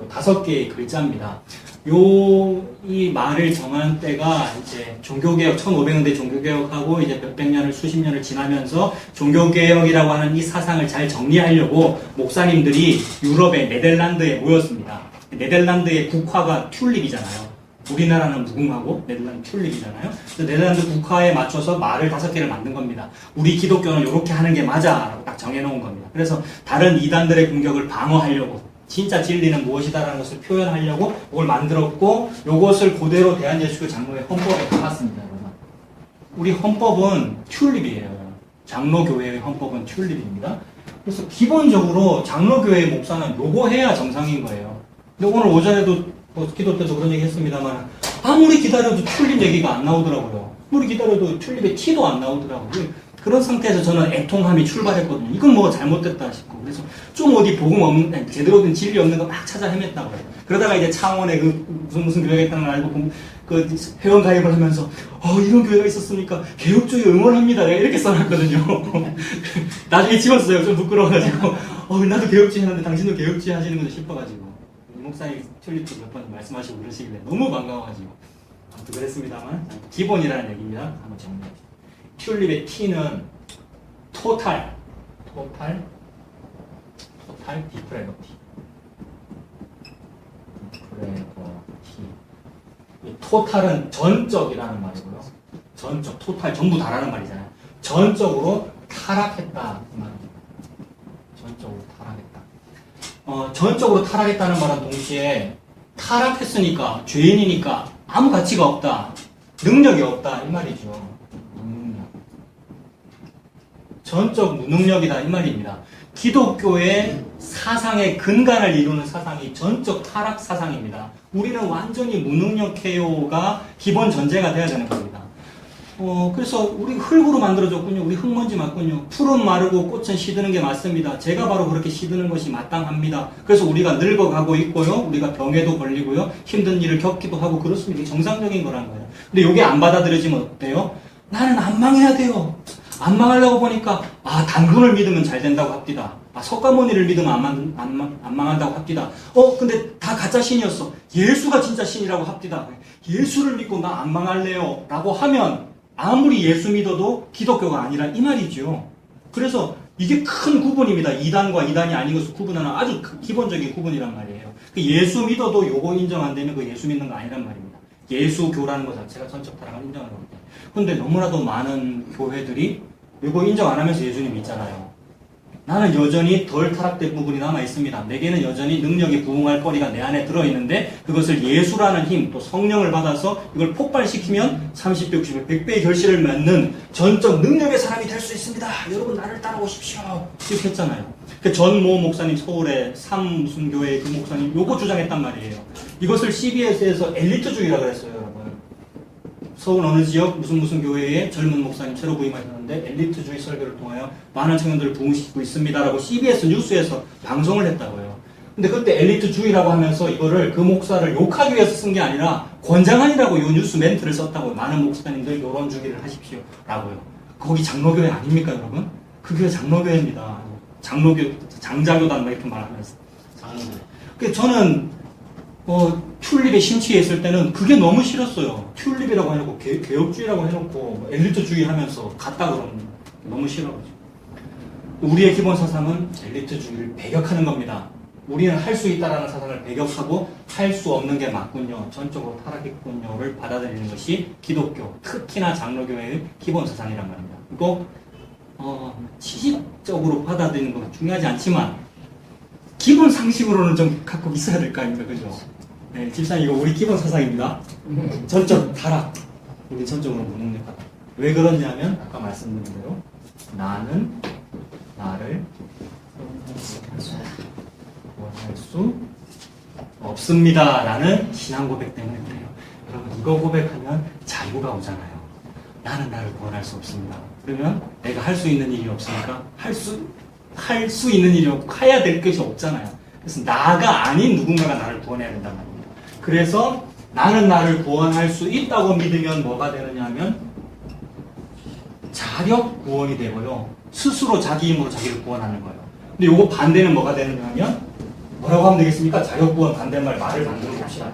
5개의 글자입니다. 이 말을 정한 때가 이제 종교개혁, 1500년대 종교개혁하고 이제 몇백 년을, 수십 년을 지나면서 종교개혁이라고 하는 이 사상을 잘 정리하려고 목사님들이 유럽의 네덜란드에 모였습니다. 네덜란드의 국화가 튤립이잖아요. 우리나라는 무궁화고 네덜란드 튤립이잖아요. 그래서 네덜란드 국화에 맞춰서 말을 5개를 만든 겁니다. 우리 기독교는 이렇게 하는 게 맞아 라고 딱 정해놓은 겁니다. 그래서 다른 이단들의 공격을 방어하려고 진짜 진리는 무엇이다라는 것을 표현하려고 이걸 만들었고 이것을 그대로 대한예수교 장로회 헌법에 담았습니다. 우리 헌법은 튤립이에요. 장로교회의 헌법은 튤립입니다. 그래서 기본적으로 장로교회의 목사는 요거 해야 정상인 거예요. 근데 오늘 오전에도 기도 때도 그런 얘기 했습니다만 아무리 기다려도 튤립 얘기가 안 나오더라고요. 아무리 기다려도 튤립의 티도 안 나오더라고요. 그런 상태에서 저는 애통함이 출발했거든요. 이건 뭐가 잘못됐다 싶고 그래서 좀 어디 복음 없는 제대로 된 진리 없는 거 막 찾아 헤맸다고요. 그러다가 이제 창원에 그 무슨 교회가 있다는 걸 알고 그 회원 가입을 하면서 이런 교회가 있었습니까? 개혁주의 응원합니다. 내가 이렇게 써놨거든요. 나중에 지웠어요. 좀 부끄러워가지고 나도 개혁주의 하는데 당신도 개혁주의 하시는 거죠 싶어가지고 목사님 튤립도 몇 번 말씀하시고 그러시길래 너무 반가워가지고 아무튼 그랬습니다만 기본이라는 얘기입니다. 한번 정리합시다. 튤립의 T는 토탈 디프레거티. 이 토탈은 전적이라는 말이고요. 전적, 토탈 전부 다라는 말이잖아요. 전적으로 타락했다 이 말입니다. 전적으로 타락했다. 전적으로 타락했다는 말은 동시에 타락했으니까 죄인이니까 아무 가치가 없다, 능력이 없다 이 말이죠. 전적 무능력이다 이 말입니다. 기독교의 사상의 근간을 이루는 사상이 전적 타락 사상입니다. 우리는 완전히 무능력해요가 기본 전제가 돼야 되는 겁니다. 그래서 우리 흙으로 만들어졌군요. 우리 흙먼지 맞군요. 풀은 마르고 꽃은 시드는 게 맞습니다. 제가 바로 그렇게 시드는 것이 마땅합니다. 그래서 우리가 늙어가고 있고요. 우리가 병에도 걸리고요. 힘든 일을 겪기도 하고 그렇습니다. 이게 정상적인 거란 거예요. 근데 이게 안 받아들여지면 어때요? 나는 안 망해야 돼요. 안 망하려고 보니까 단군을 믿으면 잘 된다고 합디다. 석가모니를 믿으면 안 망한다고 합디다. 근데 다 가짜 신이었어. 예수가 진짜 신이라고 합디다. 예수를 믿고 나 안 망할래요 라고 하면 아무리 예수 믿어도 기독교가 아니라 이 말이죠. 그래서 이게 큰 구분입니다. 이단과 이단이 아닌 것을 구분하는 아주 기본적인 구분이란 말이에요. 예수 믿어도 요거 인정 안 되면 그 예수 믿는 거 아니란 말입니다. 예수교라는 것 자체가 전적 타락을 인정하는 겁니다. 그런데 너무나도 많은 교회들이 이거 인정 안 하면서 예수님 믿잖아요. 나는 여전히 덜 타락된 부분이 남아 있습니다. 내게는 여전히 능력이 부응할 거리가 내 안에 들어있는데 그것을 예수라는 힘, 또 성령을 받아서 이걸 폭발시키면 30배, 60배, 100배의 결실을 맺는 전적 능력의 사람이 될 수 있습니다. 여러분 나를 따라오십시오. 이렇게 했잖아요. 그 전모 목사님 서울의 무슨 교회 그 목사님 요거 주장했단 말이에요. 이것을 CBS에서 엘리트주의라고 그랬어요, 여러분. 서울 어느 지역 무슨 교회에 젊은 목사님 새로 부임하셨는데 엘리트주의 설교를 통하여 많은 청년들을 부흥시키고 있습니다라고 CBS 뉴스에서 방송을 했다고요. 근데 그때 엘리트주의라고 하면서 이거를 그 목사를 욕하기 위해서 쓴 게 아니라 권장하니라고 이 뉴스 멘트를 썼다고요. 많은 목사님들 이런 주기를 하십시오 라고요. 거기 장로교회 아닙니까 여러분? 그 교회 장로교회입니다. 장자교단 막 이렇게 말하면서 장로교회. 그래서 저는 튤립에 심취해 있을 때는 그게 너무 싫었어요. 튤립이라고 해놓고 개혁주의라고 해놓고 엘리트주의 하면서 갔다 그러는 너무 싫어가지고. 우리의 기본 사상은 엘리트주의를 배격하는 겁니다. 우리는 할 수 있다라는 사상을 배격하고 할 수 없는 게 맞군요. 전적으로 타락했군요를 받아들이는 것이 기독교, 특히나 장로교회의 기본 사상이란 말입니다. 이거 지식적으로 받아들이는 건 중요하지 않지만 기본 상식으로는 좀 갖고 있어야 될 거 아닙니까? 그죠? 네, 집사님 이거 우리 기본 사상입니다. 전적 타락. 우리 전적으로 무능력하다. 왜 그러냐면 아까 말씀드린 대로 나는 나를 구원할 수 없습니다 라는 신앙 고백 때문에 그래요. 여러분 이거 고백하면 자유가 오잖아요. 나는 나를 구원할 수 없습니다. 그러면 내가 할 수 있는 일이 없으니까 할 수
할 수 있는 일이 없고 해야 될 것이 없잖아요. 그래서 나가 아닌 누군가가 나를 구원해야 된단 말입니다. 그래서 나는 나를 구원할 수 있다고 믿으면 뭐가 되느냐 하면 자력 구원이 되고요. 스스로 자기 힘으로 자기를 구원하는 거예요. 근데 요거 반대는 뭐가 되느냐 하면 뭐라고 하면 되겠습니까? 자력 구원 반대말 말을 만들어 봅시다.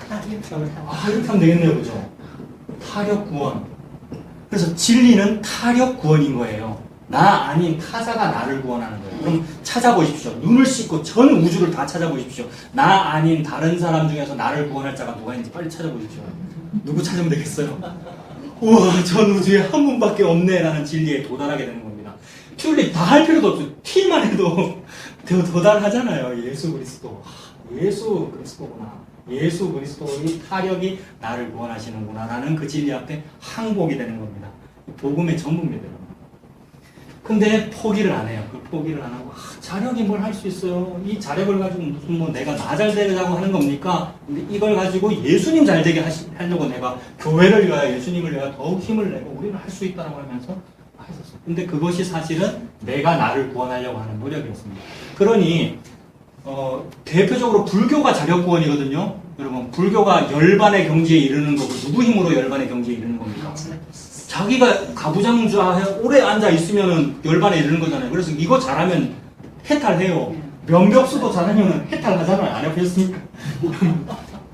이렇게 하면 되겠네요. 그죠? 타력 구원. 그래서 진리는 타력 구원인 거예요. 나 아닌 타자가 나를 구원하는 거예요. 그럼 찾아보십시오. 눈을 씻고 전 우주를 다 찾아보십시오. 나 아닌 다른 사람 중에서 나를 구원할 자가 누가 있는지 빨리 찾아보십시오. 누구 찾으면 되겠어요? 우와, 전 우주에 한 분밖에 없네 라는 진리에 도달하게 되는 겁니다. 튤립 다 할 필요도 없죠. T만 해도 도달하잖아요. 예수 그리스도. 예수 그리스도구나. 예수 그리스도의 타력이 나를 구원하시는구나 라는 그 진리 앞에 항복이 되는 겁니다. 복음의 전부입니다. 근데 포기를 안 해요. 그 포기를 안 하고 자력이 뭘 할 수 있어요. 이 자력을 가지고 무슨 뭐 내가 나 잘 되려고 하는 겁니까? 근데 이걸 가지고 예수님 잘 되게 하려고 내가 교회를 위하여 예수님을 위하여 더욱 힘을 내고 우리는 할 수 있다고 하면서 했었어요. 근데 그것이 사실은 내가 나를 구원하려고 하는 노력이었습니다. 그러니 대표적으로 불교가 자력 구원이거든요. 여러분 불교가 열반의 경지에 이르는 거고 누구 힘으로 열반의 경지에 이르는 겁니까? 자기가 가부장주에 오래 앉아 있으면은 열반에 이르는 거잖아요. 그래서 이거 잘하면 해탈해요. 면벽수도 잘하면 해탈하잖아요. 안 해보셨습니까?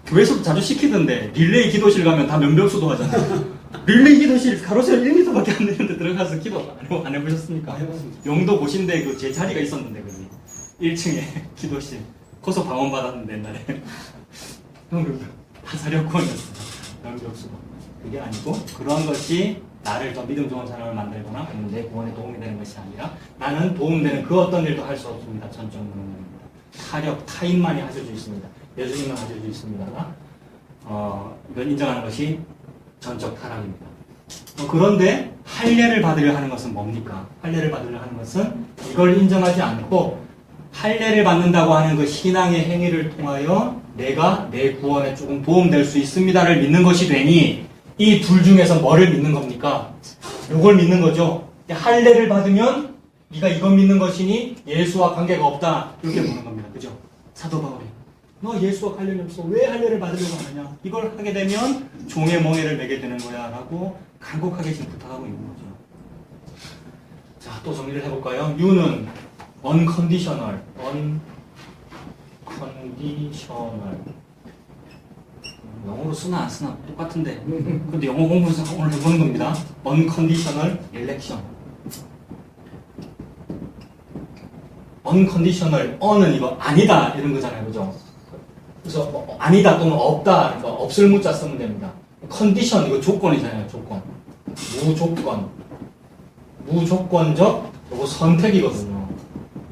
교회에서도 자주 시키던데 릴레이 기도실 가면 다 면벽수도 하잖아요. 릴레이 기도실 가로세로 1m밖에 안 되는데 들어가서 기도 안 해보셨습니까? 영도 보신데 그 제 자리가 있었는데 거기 1층에 기도실 고소 방언 받았는데 옛날에 다 자력권이었어요. 면벽수가. 그게 아니고 그러한 것이 나를 더 믿음 좋은 사람을 만들거나 내 구원에 도움이 되는 것이 아니라 나는 도움되는 그 어떤 일도 할 수 없습니다. 전적 무능입니다. 타력, 타인만이 하실 수 있습니다. 예수님은 하실 수 있습니다가 이걸 인정하는 것이 전적 타락입니다. 그런데 할례를 받으려 하는 것은 뭡니까? 할례를 받으려 하는 것은 이걸 인정하지 않고 할례를 받는다고 하는 그 신앙의 행위를 통하여 내가 내 구원에 조금 도움될 수 있습니다를 믿는 것이 되니 이 둘 중에서 뭐를 믿는 겁니까? 이걸 믿는 거죠. 할례를 받으면 네가 이걸 믿는 것이니 예수와 관계가 없다. 이렇게 보는 겁니다. 그죠? 사도 바울이 너 예수와 관련이 없어. 왜 할례를 받으려고 하느냐? 이걸 하게 되면 종의 멍에를 매게 되는 거야 라고 간곡하게 지금 부탁하고 있는 거죠. 자, 또 정리를 해볼까요? U는 unconditional. 영어로 쓰나 안 쓰나 똑같은데 근데 영어 공부해서 오늘 해보는 겁니다. unconditional election. unconditional, 는 이거 아니다 이런 거잖아요. 그죠? 그래서 아니다 또는 없다, 그러니까 없을 무자 쓰면 됩니다. condition, 이거 조건이잖아요. 조건. 무조건적 이거 선택이거든요.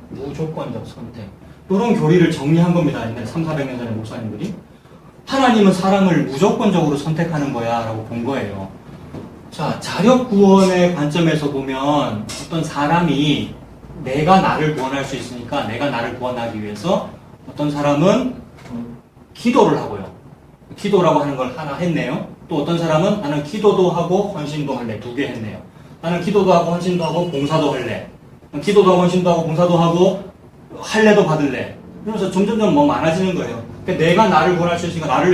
무조건적 선택. 이런 교리를 정리한 겁니다. 옛날에 300~400년 전에 목사님들이. 하나님은 사람을 무조건적으로 선택하는 거야 라고 본 거예요. 자, 자력 구원의 관점에서 보면 어떤 사람이 내가 나를 구원할 수 있으니까 내가 나를 구원하기 위해서 어떤 사람은 기도를 하고요. 기도라고 하는 걸 하나 했네요. 또 어떤 사람은 나는 기도도 하고 헌신도 할래. 2개 했네요. 나는 기도도 하고 헌신도 하고 봉사도 할래. 기도도 하고 헌신도 하고 봉사도 하고 할례도 받을래. 그러면서 점점점 뭐 많아지는 거예요. 그러니까 내가 나를 구원할 수 있으니까 나를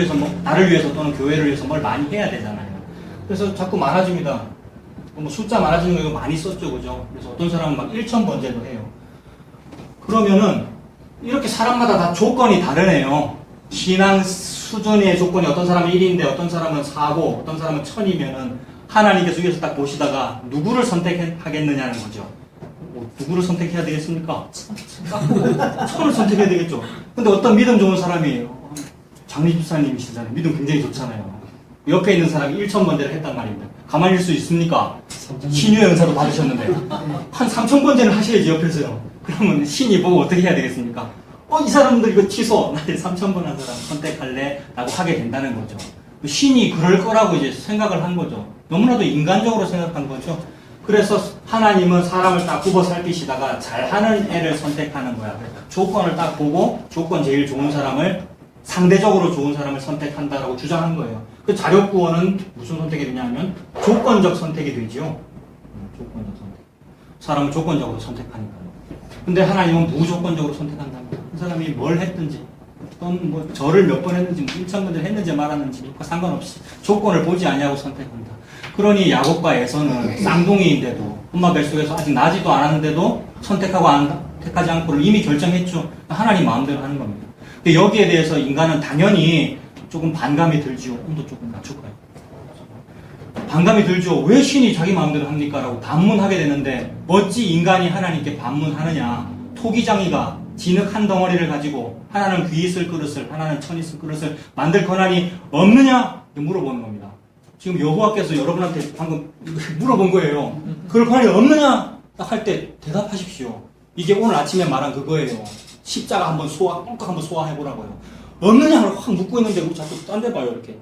위해서 또는 교회를 위해서 뭘 많이 해야 되잖아요. 그래서 자꾸 많아집니다. 뭐 숫자 많아지는 거 이거 많이 썼죠, 그죠? 그래서 어떤 사람은 막 1000번째도 해요. 그러면은 이렇게 사람마다 다 조건이 다르네요. 신앙 수준의 조건이 어떤 사람은 1인데 어떤 사람은 4고 어떤 사람은 1000이면은 하나님께서 위에서 딱 보시다가 누구를 선택하겠느냐는 거죠. 누구를 선택해야 되겠습니까? 1000을 선택해야 되겠죠. 근데 어떤 믿음 좋은 사람이 장리 집사님이시잖아요. 믿음 굉장히 좋잖아요. 옆에 있는 사람이 1000번째를 했단 말입니다. 가만히 있을 수 있습니까? 신유의 은사도 받으셨는데 한 3000번째는 하셔야지 옆에서요. 그러면 신이 보고 어떻게 해야 되겠습니까? 이 사람들 이거 취소. 나 3000번 한 사람 선택할래? 라고 하게 된다는 거죠. 신이 그럴 거라고 이제 생각을 한 거죠. 너무나도 인간적으로 생각한 거죠. 그래서 하나님은 사람을 딱 굽어 살피시다가 잘하는 애를 선택하는 거야. 조건을 딱 보고 조건 제일 좋은 사람을, 상대적으로 좋은 사람을 선택한다라고 주장한 거예요. 그 자력 구원은 무슨 선택이 되냐면 조건적 선택이 되지요. 조건적 선택. 사람을 조건적으로 선택하니까요. 근데 하나님은 무조건적으로 선택한답니다. 그 사람이 뭘 했든지, 또는 뭐 절을 몇 번 했는지, 1,000번을 했는지 말았는지 상관없이 조건을 보지 아니하고 선택한다. 그러니 야곱과 에서는 쌍둥이인데도 엄마 뱃속에서 아직 나지도 않았는데도 택하지 않고를 이미 결정했죠. 하나님 마음대로 하는 겁니다. 여기에 대해서 인간은 당연히 조금 반감이 들지요. 온도 조금 낮출까요? 반감이 들죠. 왜 신이 자기 마음대로 합니까? 라고 반문하게 되는데 어찌 인간이 하나님께 반문하느냐. 토기장이가 진흙 한 덩어리를 가지고 하나는 귀 있을 그릇을, 하나는 천 있을 그릇을 만들 권한이 없느냐? 물어보는 겁니다. 지금 여호와께서 여러분한테 방금 물어본 거예요. 그럴 권한이 없느냐? 딱 할 때 대답하십시오. 이게 오늘 아침에 말한 그거예요. 십자가 한번 꼭 한번 소화해보라고요. 없느냐를 확 묻고 있는데 우리 자꾸 딴 데 봐요. 이렇게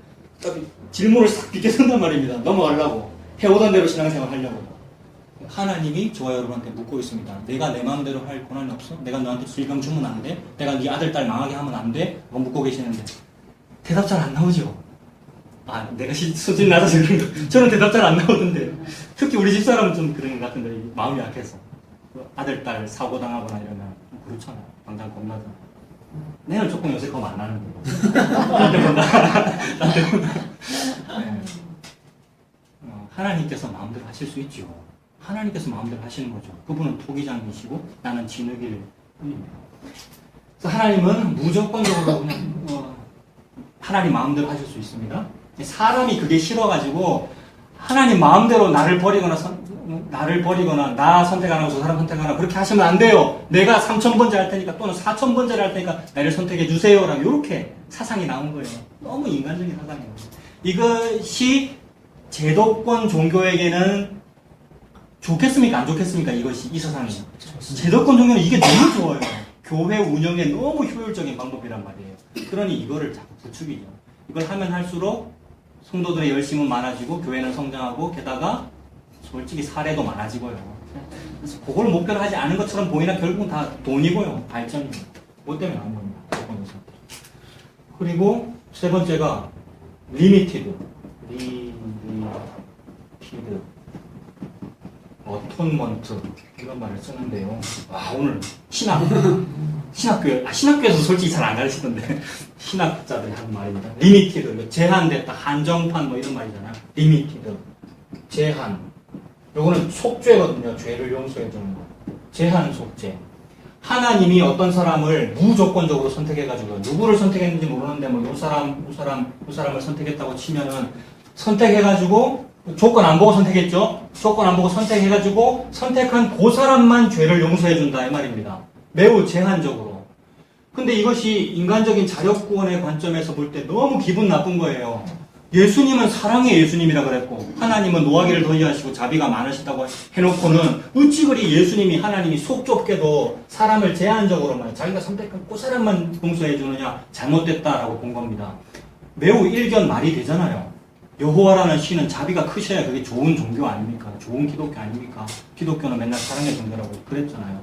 질문을 싹 비껴선단 말입니다. 넘어가려고. 해오던 대로 신앙생활 하려고. 하나님이 저와 여러분한테 묻고 있습니다. 내가 내 마음대로 할 권한이 없어? 내가 너한테 질병 주면 안 돼? 내가 네 아들, 딸 망하게 하면 안 돼? 그거 묻고 계시는데 대답 잘 안 나오죠? 아, 내가 수준 낮아서 그런 거. 저는 대답 잘 안 나오던데. 특히 우리 집사람은 좀 그런 것 같은데, 마음이 약해서. 아들, 딸 사고당하거나 이러면 그렇잖아. 당장 겁나잖아. 내는 조금 요새 겁 안 나는데. 딴데 본다. 딴데 본다. 네. 하나님께서 마음대로 하실 수 있죠. 하나님께서 마음대로 하시는 거죠. 그분은 토기장이시고 나는 진흙일 뿐입니다. 그래서 하나님은 무조건적으로 그냥 하나님 마음대로 하실 수 있습니다. 사람이 그게 싫어가지고 하나님 마음대로 나를 버리거나 나 선택 안 하고 저 사람 선택 안 하고 그렇게 하시면 안 돼요. 내가 3,000번째 할 테니까 또는 4,000번째를 할 테니까 나를 선택해 주세요. 라고 이렇게 사상이 나온 거예요. 너무 인간적인 사상이에요. 이것이 제도권 종교에게는 좋겠습니까? 안 좋겠습니까? 이 사상이. 제도권 종교는 이게 너무 좋아요. 교회 운영에 너무 효율적인 방법이란 말이에요. 그러니 이거를 자꾸 부추기죠. 이걸 하면 할수록 성도들의 열심은 많아지고 교회는 성장하고 게다가 솔직히 사례도 많아지고요. 그래서 그걸 목표로 하지 않은 것처럼 보이나 결국은 다 돈이고요. 발전이고. 뭐 때문에 나온 겁니다. 그리고 세 번째가 리미티드. 어톤먼트 이런 말을 쓰는데요. 와, 오늘 신학교에서 솔직히 잘 안 가르치던데 신학자들이 하는 말입니다. 리미티드, 제한됐다, 한정판 뭐 이런 말이잖아. 리미티드, 제한. 요거는 속죄거든요. 죄를 용서해 주는 거. 제한 속죄. 하나님이 어떤 사람을 무조건적으로 선택해가지고 누구를 선택했는지 모르는데 뭐 요 사람을 선택했다고 치면은 선택해가지고 조건 안 보고 선택했죠? 조건 안 보고 선택해가지고 선택한 그 사람만 죄를 용서해준다 이 말입니다. 매우 제한적으로. 근데 이것이 인간적인 자력구원의 관점에서 볼 때 너무 기분 나쁜 거예요. 예수님은 사랑의 예수님이라 그랬고 하나님은 노하기를 더디하시고 자비가 많으시다고 해놓고는 어찌 그리 예수님이 하나님이 속 좁게도 사람을 제한적으로만 자기가 선택한 그 사람만 용서해주느냐 잘못됐다라고 본 겁니다. 매우 일견 말이 되잖아요. 여호와라는 신은 자비가 크셔야 그게 좋은 종교 아닙니까? 좋은 기독교 아닙니까? 기독교는 맨날 사랑의 종교라고 그랬잖아요.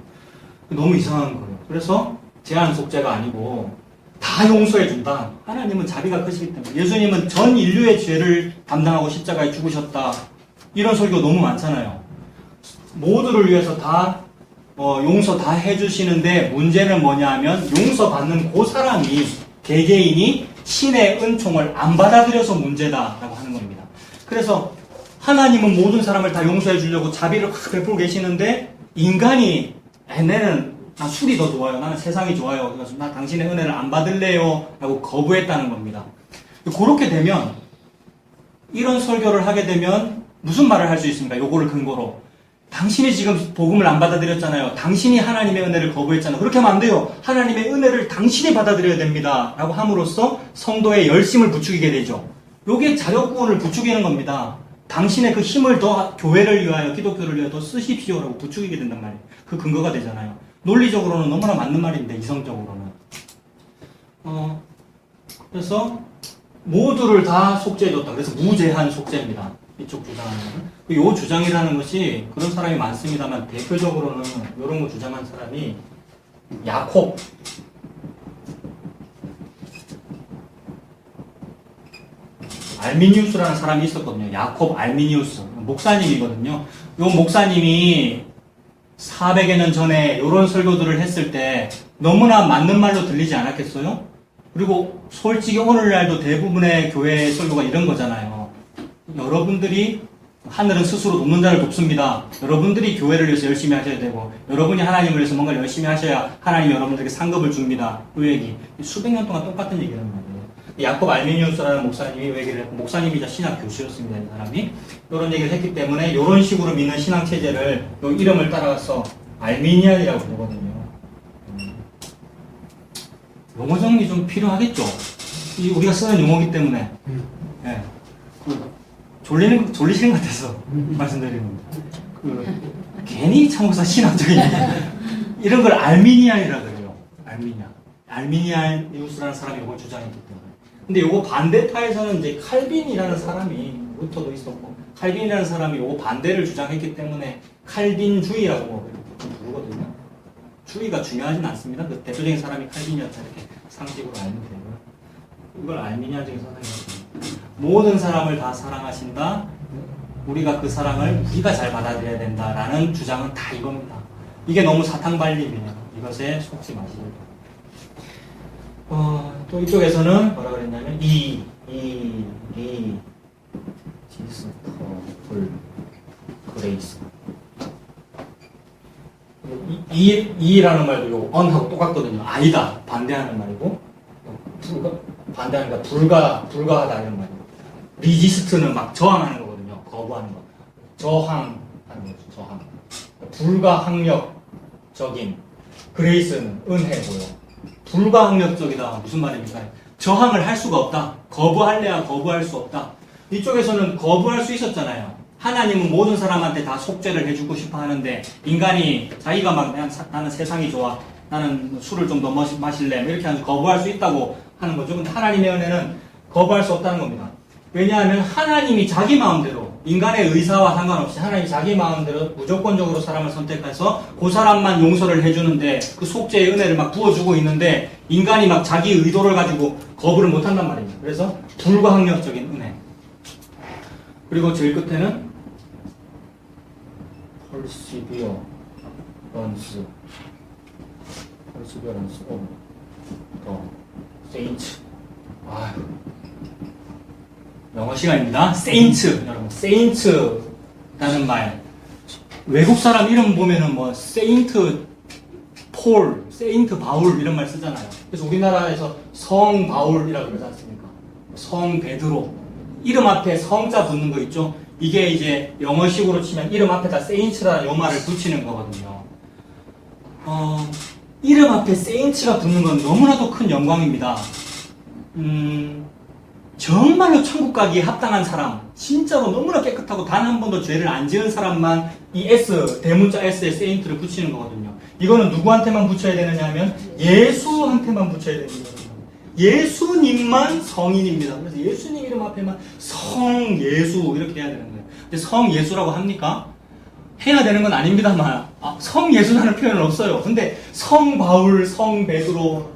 너무 이상한 거예요. 그래서 제한 속죄가 아니고 다 용서해준다. 하나님은 자비가 크시기 때문에. 예수님은 전 인류의 죄를 담당하고 십자가에 죽으셨다. 이런 설교 너무 많잖아요. 모두를 위해서 다 용서 다 해주시는데 문제는 뭐냐 하면 용서받는 그 사람이 개개인이 신의 은총을 안 받아들여서 문제다라고 하는 겁니다. 그래서 하나님은 모든 사람을 다 용서해 주려고 자비를 확 베풀고 계시는데 인간이 나 술이 더 좋아요. 나는 세상이 좋아요. 그래서 나 당신의 은혜를 안 받을래요. 라고 거부했다는 겁니다. 그렇게 되면 이런 설교를 하게 되면 무슨 말을 할 수 있습니까? 요거를 근거로. 당신이 지금 복음을 안 받아들였잖아요. 당신이 하나님의 은혜를 거부했잖아요. 그렇게 하면 안 돼요. 하나님의 은혜를 당신이 받아들여야 됩니다. 라고 함으로써 성도의 열심을 부추기게 되죠. 요게 자력구원을 부추기는 겁니다. 당신의 그 힘을 더 교회를 위하여 기독교를 위하여 더 쓰십시오라고 부추기게 된단 말이에요. 그 근거가 되잖아요. 논리적으로는 너무나 맞는 말인데 이성적으로는. 그래서 모두를 다 속죄해줬다. 그래서 무제한 속죄입니다. 이쪽 주장하는 요 주장이라는 것이 그런 사람이 많습니다만 대표적으로는 이런 거 주장한 사람이 야콥 알미니우스라는 사람이 있었거든요. 야콥 알미니우스 목사님이거든요. 요 목사님이 400여 년 전에 이런 설교들을 했을 때 너무나 맞는 말로 들리지 않았겠어요? 그리고 솔직히 오늘날도 대부분의 교회 설교가 이런 거잖아요. 여러분들이 하늘은 스스로 돕는 자를 돕습니다. 여러분들이 교회를 위해서 열심히 하셔야 되고 여러분이 하나님을 위해서 뭔가 열심히 하셔야 하나님이 여러분들에게 상급을 줍니다. 그 얘기 수백 년 동안 똑같은 얘기란 말이에요. 야콥 알미니우스라는 목사님이 얘기를 했고 목사님이자 신학 교수였습니다. 이 사람이 이런 얘기를 했기 때문에 이런 식으로 믿는 신앙 체제를 요 이름을 따라가서 알미니안이라고 부르거든요. 용어 정리 좀 필요하겠죠. 이 우리가 쓰는 용어이기 때문에 예. 졸리시는 것 같아서 말씀드리는 겁니다. 괜히 참고서 신학적인 이런 걸 알미니안이라 그래요. 알미니안이우스라는 사람이 이걸 주장했기 때문에. 근데 요거 반대파에서는 이제 칼빈이라는 사람이 루터도 있었고 칼빈이라는 사람이 요거 반대를 주장했기 때문에 칼빈주의라고 부르거든요. 주의가 중요하진 않습니다. 그 대표적인 사람이 칼빈이었다 이렇게 상식으로 알면 되고요. 이걸 알미니안적인 사상이거든요. 모든 사람을 다 사랑하신다. 우리가 그 사랑을 우리가 잘 받아들여야 된다라는 주장은 다 이겁니다. 이게 너무 사탕발림이에요. 이것에 속지 마시길 바랍니다. 또 이쪽에서는 뭐라 그랬냐면 지스터 불 그레이스 이라는 말도 요 on하고 똑같거든요. 아니다 반대하는 말이고 반대하는 거 불가하다 이런 말이고 리지스트는 막 저항하는 거거든요. 거부하는 거. 저항하는 거죠. 저항. 불가항력적인 그레이스는 은혜고요. 불가항력적이다 무슨 말입니까? 저항을 할 수가 없다. 거부할래야 거부할 수 없다. 이쪽에서는 거부할 수 있었잖아요. 하나님은 모든 사람한테 다 속죄를 해주고 싶어 하는데 인간이 자기가 막 나는 세상이 좋아. 나는 술을 좀 더 마실래. 이렇게 하면서 거부할 수 있다고 하는 거죠. 근데 하나님의 은혜는 거부할 수 없다는 겁니다. 왜냐하면 하나님이 자기 마음대로 인간의 의사와 상관없이 하나님이 자기 마음대로 무조건적으로 사람을 선택해서 그 사람만 용서를 해주는데 그 속죄의 은혜를 막 부어주고 있는데 인간이 막 자기 의도를 가지고 거부를 못한단 말입니다. 그래서 불가항력적인 은혜. 그리고 제일 끝에는 perseverance of the saints. 영어 시간입니다. saints 여러분, saints라는 말 외국 사람 이름 보면은 뭐 saint 폴, saint 바울 이런 말 쓰잖아요. 그래서 우리나라에서 성 바울이라고 그러지 않습니까? 성 베드로 이름 앞에 성자 붙는 거 있죠? 이게 이제 영어식으로 치면 이름 앞에다 saints라는 요 말을 붙이는 거거든요. 이름 앞에 saints가 붙는 건 너무나도 큰 영광입니다. 정말로 천국 가기에 합당한 사람, 진짜로 너무나 깨끗하고 단 한 번도 죄를 안 지은 사람만 이 S, 대문자 S에 세인트를 붙이는 거거든요. 이거는 누구한테만 붙여야 되느냐 하면 예수한테만 붙여야 되는 거거든요. 예수님만 성인입니다. 그래서 예수님 이름 앞에만 성예수 이렇게 해야 되는 거예요. 근데 성예수라고 합니까? 해야 되는 건 아닙니다만 성예수라는 표현은 없어요. 근데 성바울, 성베드로,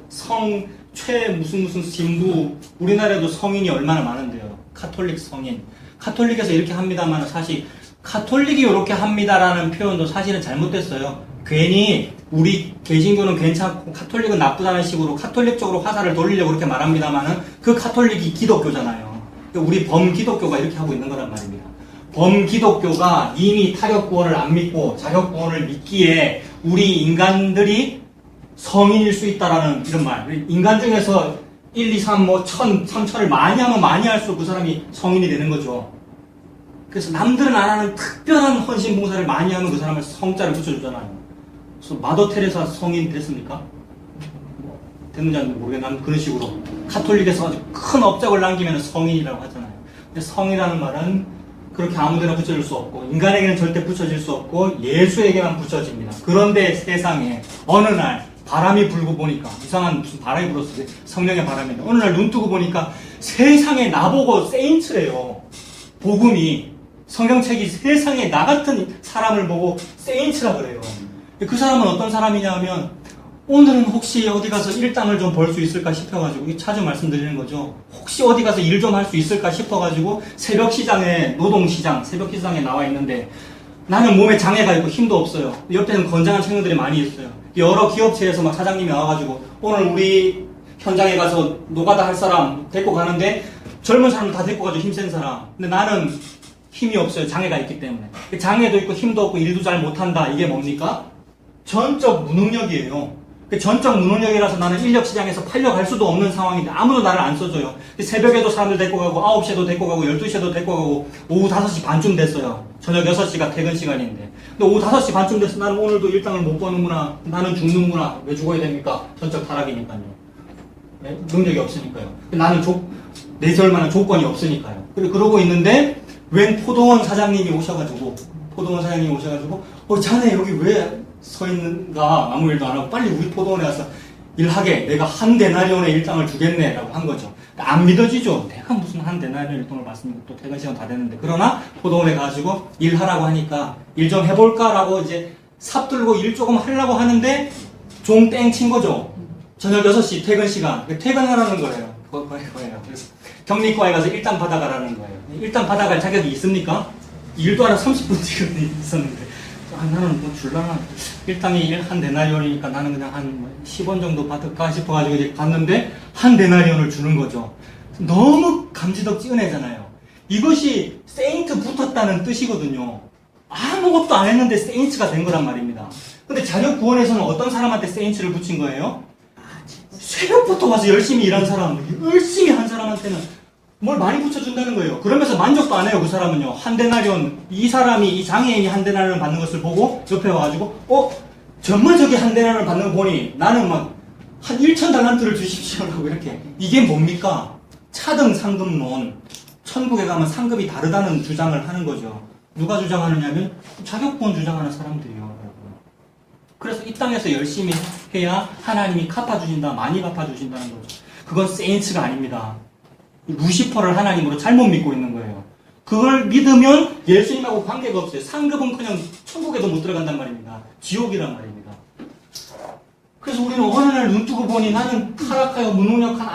최 무슨 신부 우리나라에도 성인이 얼마나 많은데요. 카톨릭 성인. 카톨릭에서 이렇게 합니다만 사실 카톨릭이 이렇게 합니다라는 표현도 사실은 잘못됐어요. 괜히 우리 개신교는 괜찮고 카톨릭은 나쁘다는 식으로 카톨릭 쪽으로 화살을 돌리려고 그렇게 말합니다만은 그 카톨릭이 기독교잖아요. 우리 범기독교가 이렇게 하고 있는 거란 말입니다. 범기독교가 이미 타격구원을 안 믿고 자격구원을 믿기에 우리 인간들이 성인일 수 있다라는 이런 말. 인간 중에서 1, 2, 3, 뭐, 1000을 많이 하면 많이 할수록 그 사람이 성인이 되는 거죠. 그래서 남들은 안 하는 특별한 헌신 봉사를 많이 하면 그 사람을 성자를 붙여주잖아요. 그래서 마더 테레사 성인 됐습니까? 됐는지 안 모르겠는데 그런 식으로 카톨릭에서 아주 큰 업적을 남기면 성인이라고 하잖아요. 근데 성이라는 말은 그렇게 아무데나 붙여질 수 없고 인간에게는 절대 붙여질 수 없고 예수에게만 붙여집니다. 그런데 세상에 어느 날 바람이 불고 보니까 이상한 무슨 바람이 불었어요. 성령의 바람인데 어느 날 눈 뜨고 보니까 세상에 나보고 세인트래요. 복음이 성경책이 세상에 나 같은 사람을 보고 세인트라 그래요. 그 사람은 어떤 사람이냐 하면 오늘은 혹시 어디 가서 일당을 좀 벌 수 있을까 싶어가지고 자주 말씀드리는 거죠. 혹시 어디 가서 일 좀 할 수 있을까 싶어가지고 새벽시장에 노동시장 새벽시장에 나와 있는데 나는 몸에 장애가 있고 힘도 없어요. 옆에는 건장한 청년들이 많이 있어요. 여러 기업체에서 막 사장님이 와가지고 오늘 우리 현장에 가서 노가다 할 사람 데리고 가는데 젊은 사람 다 데리고 가죠. 힘센 사람. 근데 나는 힘이 없어요. 장애가 있기 때문에. 장애도 있고 힘도 없고 일도 잘 못한다. 이게 뭡니까? 전적 무능력이에요. 전적 무능력이라서 나는 인력 시장에서 팔려갈 수도 없는 상황인데 아무도 나를 안 써줘요. 새벽에도 사람들 데리고 가고 9시에도 데리고 가고 12시에도 데리고 가고 오후 5시 반쯤 됐어요. 저녁 6시가 퇴근 시간인데. 근데 오후 5시 반쯤 돼서 나는 오늘도 일당을 못 버는구나. 나는 죽는구나. 왜 죽어야 됩니까? 전적 타락이니까요. 네? 능력이 없으니까요. 나는 내세울 만한 조건이 없으니까요. 그러고 있는데 웬 포도원 사장님이 오셔가지고 자네 여기 왜 서 있는가 아무 일도 안 하고 빨리 우리 포도원에 와서 일하게 내가 한 데나리온의 일당을 주겠네 라고 한 거죠. 안 믿어지죠. 내가 무슨 한 데나리온 일당을 받습니까? 또 퇴근 시간 다 됐는데. 그러나 포도원에 가가지고 일하라고 하니까 일 좀 해볼까라고 이제 삽들고 일 조금 하려고 하는데 종 땡 친 거죠. 저녁 6시 퇴근 시간. 퇴근하라는 거예요. 그거예요. 그래서 격리과에 가서 일당 받아가라는 거예요. 일당 받아갈 자격이 있습니까? 일도 하나 30분 지금 있었는데 나는 뭐 줄라나 일당이 한 데나리온이니까 나는 그냥 한 10원 정도 받을까 싶어가지고 이제 갔는데 한 데나리온을 주는 거죠. 너무 감지덕지 은혜잖아요. 이것이 세인트 붙었다는 뜻이거든요. 아무것도 안 했는데 세인트가 된 거란 말입니다. 근데 자녀 구원에서는 어떤 사람한테 세인트를 붙인 거예요? 새벽부터 와서 열심히 일한 사람, 열심히 한 사람한테는 뭘 많이 붙여준다는 거예요. 그러면서 만족도 안 해요, 그 사람은요. 한 데나리온, 이 장애인이 한 데나리온 받는 것을 보고 옆에 와가지고, 정말 저기 한 데나리온 받는 거 보니 나는 막 한 1,000달란트를 주십시오라고 이렇게. 이게 뭡니까? 차등 상급론. 천국에 가면 상급이 다르다는 주장을 하는 거죠. 누가 주장하느냐면 자격구원 주장하는 사람들이요. 그래서 이 땅에서 열심히 해야 하나님이 갚아주신다, 많이 갚아주신다는 거죠. 그건 세인츠가 아닙니다. 루시퍼를 하나님으로 잘못 믿고 있는 거예요. 그걸 믿으면 예수님하고 관계가 없어요. 상급은 그냥 천국에도 못 들어간단 말입니다. 지옥이란 말입니다. 그래서 우리는 어느 날 눈 뜨고 보니 나는 타락하여 무능력한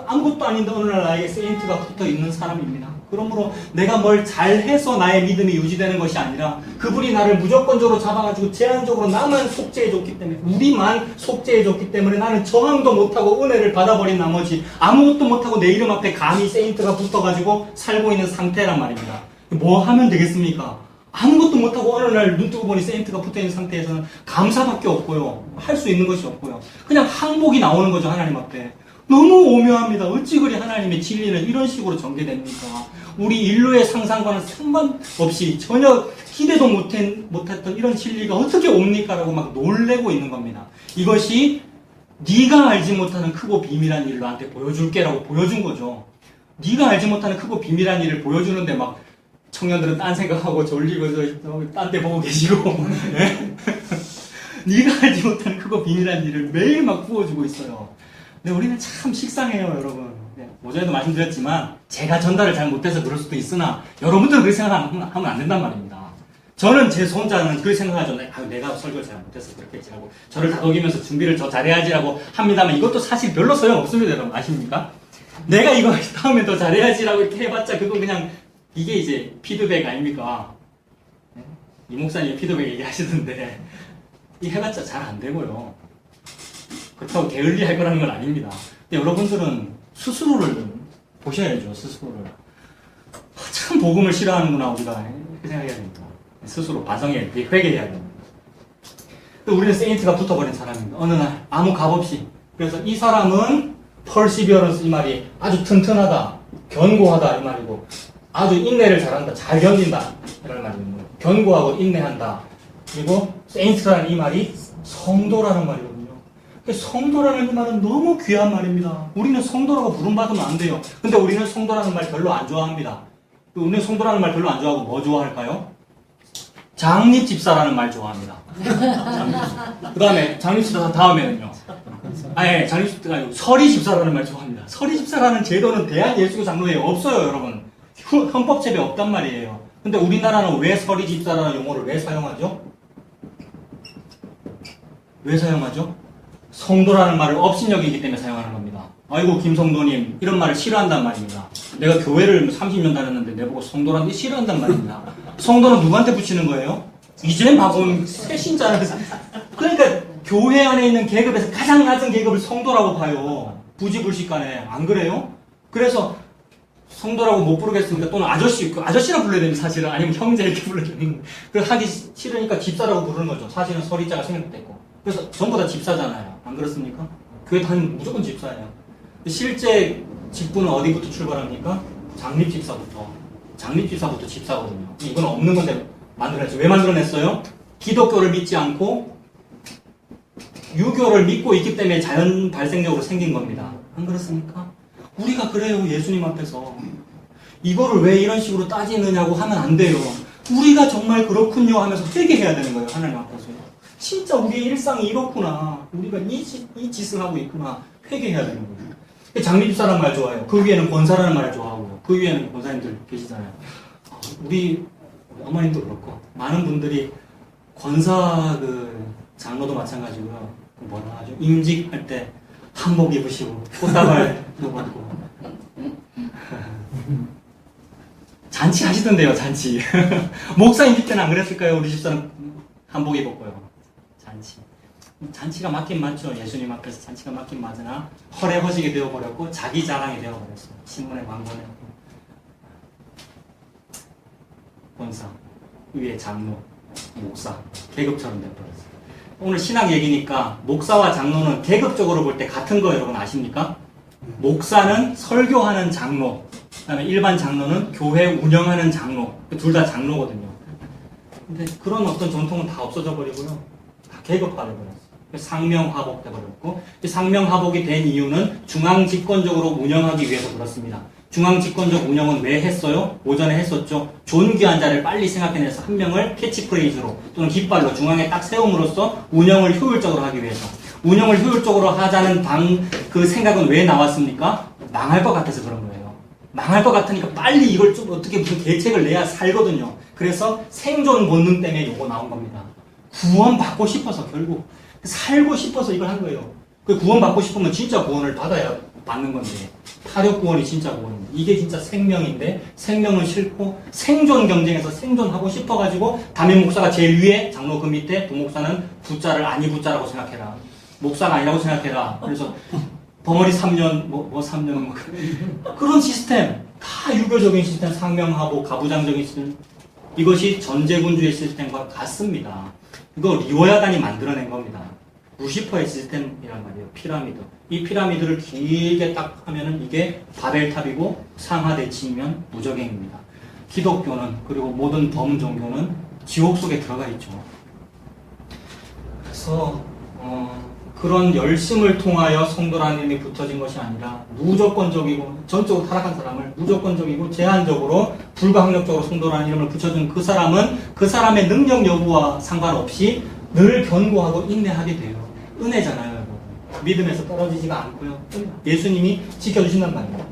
아무것도 아닌데 어느 날 나에게 세인트가 붙어 있는 사람입니다. 그러므로 내가 뭘 잘해서 나의 믿음이 유지되는 것이 아니라 그분이 나를 무조건적으로 잡아가지고 제한적으로 나만 속죄해줬기 때문에 우리만 속죄해줬기 때문에 나는 저항도 못하고 은혜를 받아버린 나머지 아무것도 못하고 내 이름 앞에 감히 세인트가 붙어가지고 살고 있는 상태란 말입니다. 뭐 하면 되겠습니까? 아무것도 못하고 어느 날 눈 뜨고 보니 세인트가 붙어있는 상태에서는 감사밖에 없고요. 할 수 있는 것이 없고요. 그냥 항복이 나오는 거죠. 하나님 앞에. 너무 오묘합니다. 어찌 그리 하나님의 진리는 이런 식으로 전개됩니까? 우리 인류의 상상과는 상관없이 전혀 기대도 못했던 이런 진리가 어떻게 옵니까? 라고 막 놀래고 있는 겁니다. 이것이 네가 알지 못하는 크고 비밀한 일을 나한테 보여줄게 라고 보여준 거죠. 네가 알지 못하는 크고 비밀한 일을 보여주는데 막 청년들은 딴 생각하고 졸리고 딴 데 보고 계시고 네가 알지 못하는 크고 비밀한 일을 매일 막 부어주고 있어요. 근데 우리는 참 식상해요, 여러분. 오전에도 말씀드렸지만 제가 전달을 잘 못해서 그럴 수도 있으나 여러분들은 그렇게 생각하면 안 된단 말입니다. 저는 제 손자는 그렇게 생각하죠. 내가 설교를 잘 못해서 그렇겠지 하고 저를 다독이면서 준비를 더 잘해야지라고 합니다만 이것도 사실 별로 소용없습니다, 여러분. 아십니까? 내가 이거 다음에 더 잘해야지라고 이렇게 해봤자 그건 그냥 이게 이제 피드백 아닙니까? 이 목사님이 피드백 얘기하시던데 이 해봤자 잘 안 되고요. 그렇다고 게을리할 거라는 건 아닙니다. 근데 여러분들은 스스로를 보셔야죠. 스스로를. 참 복음을 싫어하는구나 우리가 이렇게 생각해야 됩니다. 스스로 반성해야 돼. 회개해야 됩니다. 우리는 세인트가 붙어버린 사람입니다. 어느 날 아무 값 없이. 그래서 이 사람은 perseverance 이 말이 아주 튼튼하다, 견고하다 이 말이고 아주 인내를 잘한다, 잘 견딘다 이런 말입니다. 견고하고 인내한다. 그리고 세인트라는 이 말이 성도라는 말이거든요. 성도라는 이 말은 너무 귀한 말입니다. 우리는 성도라고 부름받으면 안 돼요. 근데 우리는 성도라는 말 별로 안 좋아합니다. 우리는 성도라는 말 별로 안 좋아하고 뭐 좋아할까요? 장립집사라는 말 좋아합니다. 그 다음에 장립집사 다음에는요. 장립집사가 아니고 서리집사라는 말 좋아합니다. 서리집사라는 제도는 대한 예수교 장로회에 없어요, 여러분. 헌법책에 없단 말이에요. 근데 우리나라는 왜 서리집사라는 용어를 왜 사용하죠? 왜 사용하죠? 성도라는 말을 업신여기기 때문에 사용하는 겁니다. 아이고 김성도님 이런 말을 싫어한단 말입니다. 내가 교회를 30년 다녔는데 내보고 성도라는 게 싫어한단 말입니다. 성도는 누구한테 붙이는 거예요? 이제 막 온 새신자는 그러니까 교회 안에 있는 계급에서 가장 낮은 계급을 성도라고 봐요. 부지불식간에 안 그래요? 그래서 성도라고 못 부르겠습니까? 또는 아저씨, 아저씨라 불러야 됩니다. 사실은 아니면 형제 이렇게 불러야 되는 그 하기 싫으니까 집사라고 부르는 거죠. 사실은 서리자가 생략됐고 그래서 전부 다 집사잖아요. 안 그렇습니까? 교회 다니면 무조건 집사예요. 실제 직분은 어디부터 출발합니까? 장립집사부터 집사거든요. 이건 없는 건데 만들어냈어요. 왜 만들어냈어요? 기독교를 믿지 않고 유교를 믿고 있기 때문에 자연 발생적으로 생긴 겁니다. 안 그렇습니까? 우리가 그래요. 예수님 앞에서 이거를 왜 이런 식으로 따지느냐고 하면 안 돼요. 우리가 정말 그렇군요 하면서 회개해야 되는 거예요. 하나님 앞에서. 진짜 우리의 일상이 이렇구나. 우리가 이 짓을 하고 있구나. 회개해야 되는 거예요. 장립집사라는 말 좋아해요. 그 위에는 권사라는 말을 좋아하고요. 그 위에는 권사님들 계시잖아요. 우리 어머님도 그렇고 많은 분들이 권사 장로도 마찬가지고요. 뭐라 하죠? 임직할 때 한복 입으시고 꽃다발 입고 잔치 하시던데요. 잔치. 목사 임직 때는 안 그랬을까요? 우리 집사는 한복 입었고요. 잔치가 맞긴 맞죠. 예수님 앞에서 잔치가 맞긴 맞으나 허례허식이 되어버렸고 자기 자랑이 되어버렸어요. 신문에 광고에 권사, 위에 장로, 목사 계급처럼 되어버렸어요. 오늘 신학 얘기니까 목사와 장로는 계급적으로 볼 때 같은 거 여러분 아십니까? 목사는 설교하는 장로, 그 다음에 일반 장로는 교회 운영하는 장로, 둘 다 장로거든요. 근데 그런 어떤 전통은 다 없어져 버리고요. 다 계급화돼 버렸어요. 상명하복 돼버렸고, 상명하복이 된 이유는 중앙집권적으로 운영하기 위해서 그렇습니다. 중앙집권적 운영은 왜 했어요? 오전에 했었죠. 존귀한 자를 빨리 생각해내서 한 명을 캐치프레이즈로 또는 깃발로 중앙에 딱 세움으로써 운영을 효율적으로 하기 위해서. 운영을 효율적으로 하자는 그 생각은 왜 나왔습니까? 망할 것 같아서 그런 거예요. 망할 것 같으니까 빨리 이걸 좀 어떻게 무슨 계책을 내야 살거든요. 그래서 생존 본능 때문에 요거 나온 겁니다. 구원받고 싶어서 결국 살고 싶어서 이걸 한 거예요. 그 구원받고 싶으면 진짜 구원을 받아야 받는 건데 타력 구원이 진짜 구원입니다. 이게 진짜 생명인데 생명은 싫고 생존 경쟁에서 생존하고 싶어가지고 담임 목사가 제일 위에 장로 그 밑에 부목사는 부자를 아니 부자라고 생각해라. 목사가 아니라고 생각해라. 그래서 버머리 3년 뭐 3년 그런 시스템 다 유교적인 시스템 상명하고 가부장적인 시스템 이것이 전제군주의 시스템과 같습니다. 이거 리워야단이 만들어낸 겁니다. 루시퍼의 시스템이란 말이에요. 피라미드. 이 피라미드를 길게 딱 하면은 이게 바벨탑이고 상하대치면 무적행입니다. 기독교는 그리고 모든 범종교는 지옥 속에 들어가 있죠. 그래서 그런 열심을 통하여 성도라는 이름이 붙어진 것이 아니라 무조건적이고 전적으로 타락한 사람을 무조건적이고 제한적으로 불가항력적으로 성도라는 이름을 붙여준 그 사람은 그 사람의 능력 여부와 상관없이 늘 견고하고 인내하게 돼요. 은혜잖아요. 여러분. 믿음에서 떨어지지가 않고요. 예수님이 지켜주신단 말이에요.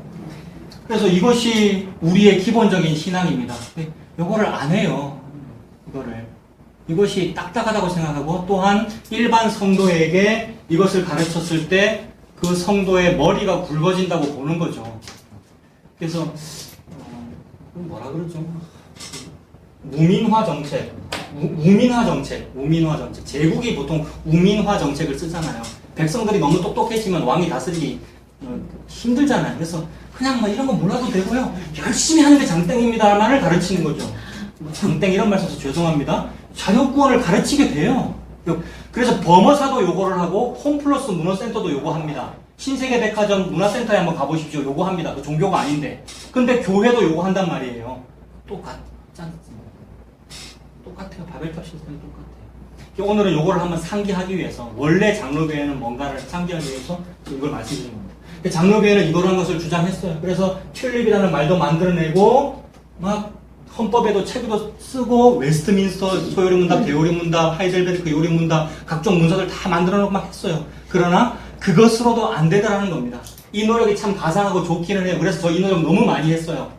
그래서 이것이 우리의 기본적인 신앙입니다. 이거를 안 해요. 이것이 딱딱하다고 생각하고 또한 일반 성도에게 이것을 가르쳤을 때 그 성도의 머리가 굵어진다고 보는 거죠. 그래서 뭐라 그러죠? 우민화 정책. 제국이 보통 우민화 정책을 쓰잖아요. 백성들이 너무 똑똑해지면 왕이 다스리기 힘들잖아요. 그래서 그냥 뭐 이런 거 몰라도 되고요. 열심히 하는 게 장땡입니다만을 가르치는 거죠. 장땡 이런 말 써서 죄송합니다. 자력구원을 가르치게 돼요. 그래서 범어사도 요거를 하고 홈플러스 문화센터도 요거 합니다. 신세계백화점 문화센터에 한번 가보십시오. 요거 합니다. 그 종교가 아닌데. 근데 교회도 요거 한단 말이에요. 똑같지 않습니까? 똑같아요. 바벨탑 시스템이 똑같아요. 오늘은 요거를 한번 상기하기 위해서 원래 장로교회는 뭔가를 상기하기 위해서 이걸 말씀드린 겁니다. 장로교회는 이런 것을 주장했어요. 그래서 튤립이라는 말도 만들어내고 막 헌법에도 책도 쓰고 웨스트민스터 소요리 문답, 대요리 문답, 하이델베르크 요리 문답 각종 문서들 다 만들어놓고 막 했어요. 그러나 그것으로도 안 되더라는 겁니다. 이 노력이 참 가상하고 좋기는 해요. 그래서 저 이 노력 너무 많이 했어요.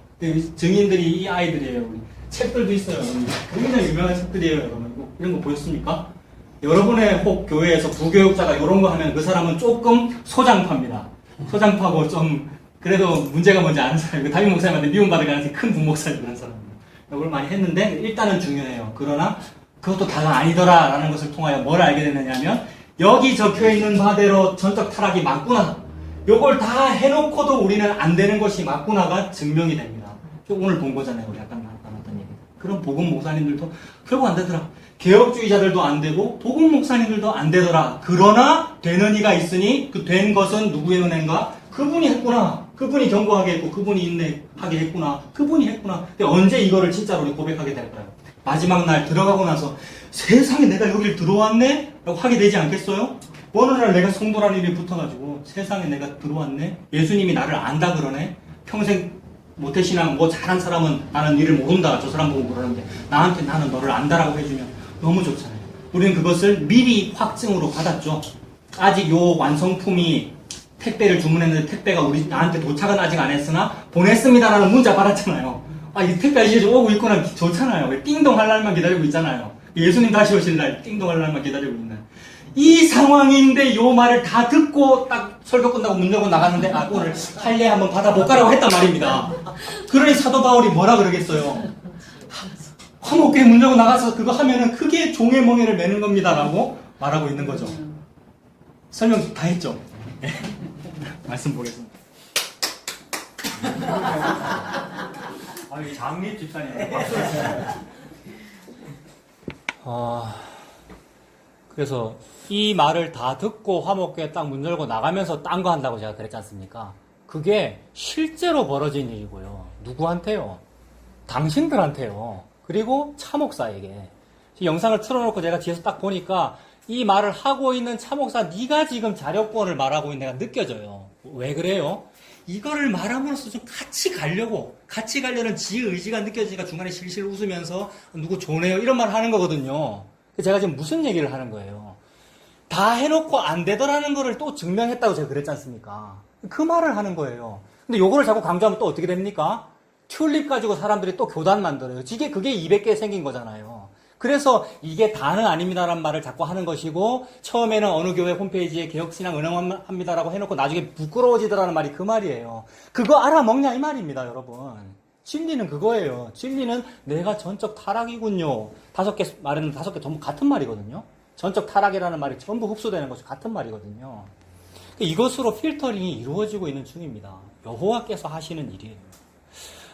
증인들이 이 아이들이에요. 우리. 책들도 있어요. 굉장히 유명한 책들이에요. 여러분. 이런 거 보셨습니까? 여러분의 혹 교회에서 부교육자가 이런 거 하면 그 사람은 조금 소장파입니다. 소장파고 좀 그래도 문제가 뭔지 아는 사람이고 담임 목사님한테 미움받을 가능성이 큰 부목사님 그런 사람. 이걸 많이 했는데 일단은 중요해요. 그러나 그것도 다가 아니더라라는 것을 통하여 뭘 알게 됐느냐면 여기 적혀있는 바대로 전적 타락이 맞구나. 요걸 다 해놓고도 우리는 안 되는 것이 맞구나가 증명이 됩니다. 오늘 본 거잖아요. 우리 아까 나눴던 얘기. 그럼 복음 목사님들도 결국 안 되더라. 개혁주의자들도 안 되고 복음 목사님들도 안 되더라. 그러나 되는 이가 있으니 그 된 것은 누구의 은혜인가? 그분이 했구나. 그분이 경고하게 했고 그분이 인내하게 했구나. 그분이 했구나. 근데 언제 이거를 진짜로 우리 고백하게 될까요? 마지막 날 들어가고 나서 세상에 내가 여길 들어왔네? 라고 하게 되지 않겠어요? 어느 날 내가 성도라는 이름이 붙어가지고 세상에 내가 들어왔네? 예수님이 나를 안다 그러네? 평생 모태신앙 뭐 잘한 사람은 나는 이를 모른다. 저 사람 보고 모르는데 나한테 나는 너를 안다라고 해주면 너무 좋잖아요. 우리는 그것을 미리 확증으로 받았죠. 아직 요 완성품이 택배를 주문했는데 택배가 나한테 도착은 아직 안 했으나 보냈습니다라는 문자 받았잖아요. 아, 이 택배가 이제 오고 있구나. 좋잖아요. 왜 띵동 할 날만 기다리고 있잖아요. 예수님 다시 오실 날 띵동 할 날만 기다리고 있는 이 상황인데 요 말을 다 듣고 딱 설교 끝나고 문 열고 나갔는데 아, 오늘 할례 한번 받아볼까라고 했단 말입니다. 그러니 사도 바울이 뭐라 그러겠어요? 화목교회 문 열고 나가서 그거 하면은 크게 종의 멍에를 매는 겁니다라고 말하고 있는 거죠. 설명 다 했죠? 네. 말씀 보겠습니다. 장립 집사님.
그래서 이 말을 다 듣고 화목교회 딱 문 열고 나가면서 딴 거 한다고 제가 그랬지 않습니까? 그게 실제로 벌어진 일이고요. 누구한테요? 당신들한테요. 그리고 차목사에게. 영상을 틀어놓고 제가 뒤에서 딱 보니까 이 말을 하고 있는 차목사 네가 지금 자력권을 말하고 있는 내가 느껴져요. 왜 그래요? 이거를 말함으로써 좀 같이 가려는 지의 의지가 느껴지니까 중간에 실실 웃으면서 누구 좋네요 이런 말 하는 거거든요. 제가 지금 무슨 얘기를 하는 거예요? 다 해놓고 안 되더라는 거를 또 증명했다고 제가 그랬지 않습니까? 그 말을 하는 거예요. 근데 요거를 자꾸 강조하면 또 어떻게 됩니까? 튤립 가지고 사람들이 또 교단 만들어요. 그게 200개 생긴 거잖아요. 그래서 이게 다는 아닙니다라는 말을 자꾸 하는 것이고 처음에는 어느 교회 홈페이지에 개혁신앙 은행합니다라고 해놓고 나중에 부끄러워지더라는 말이 그 말이에요. 그거 알아먹냐 이 말입니다, 여러분. 진리는 그거예요. 진리는 내가 전적 타락이군요. 5개 말에는 5개 전부 같은 말이거든요. 전적 타락이라는 말이 전부 흡수되는 것이 같은 말이거든요. 이것으로 필터링이 이루어지고 있는 중입니다. 여호와께서 하시는 일이에요.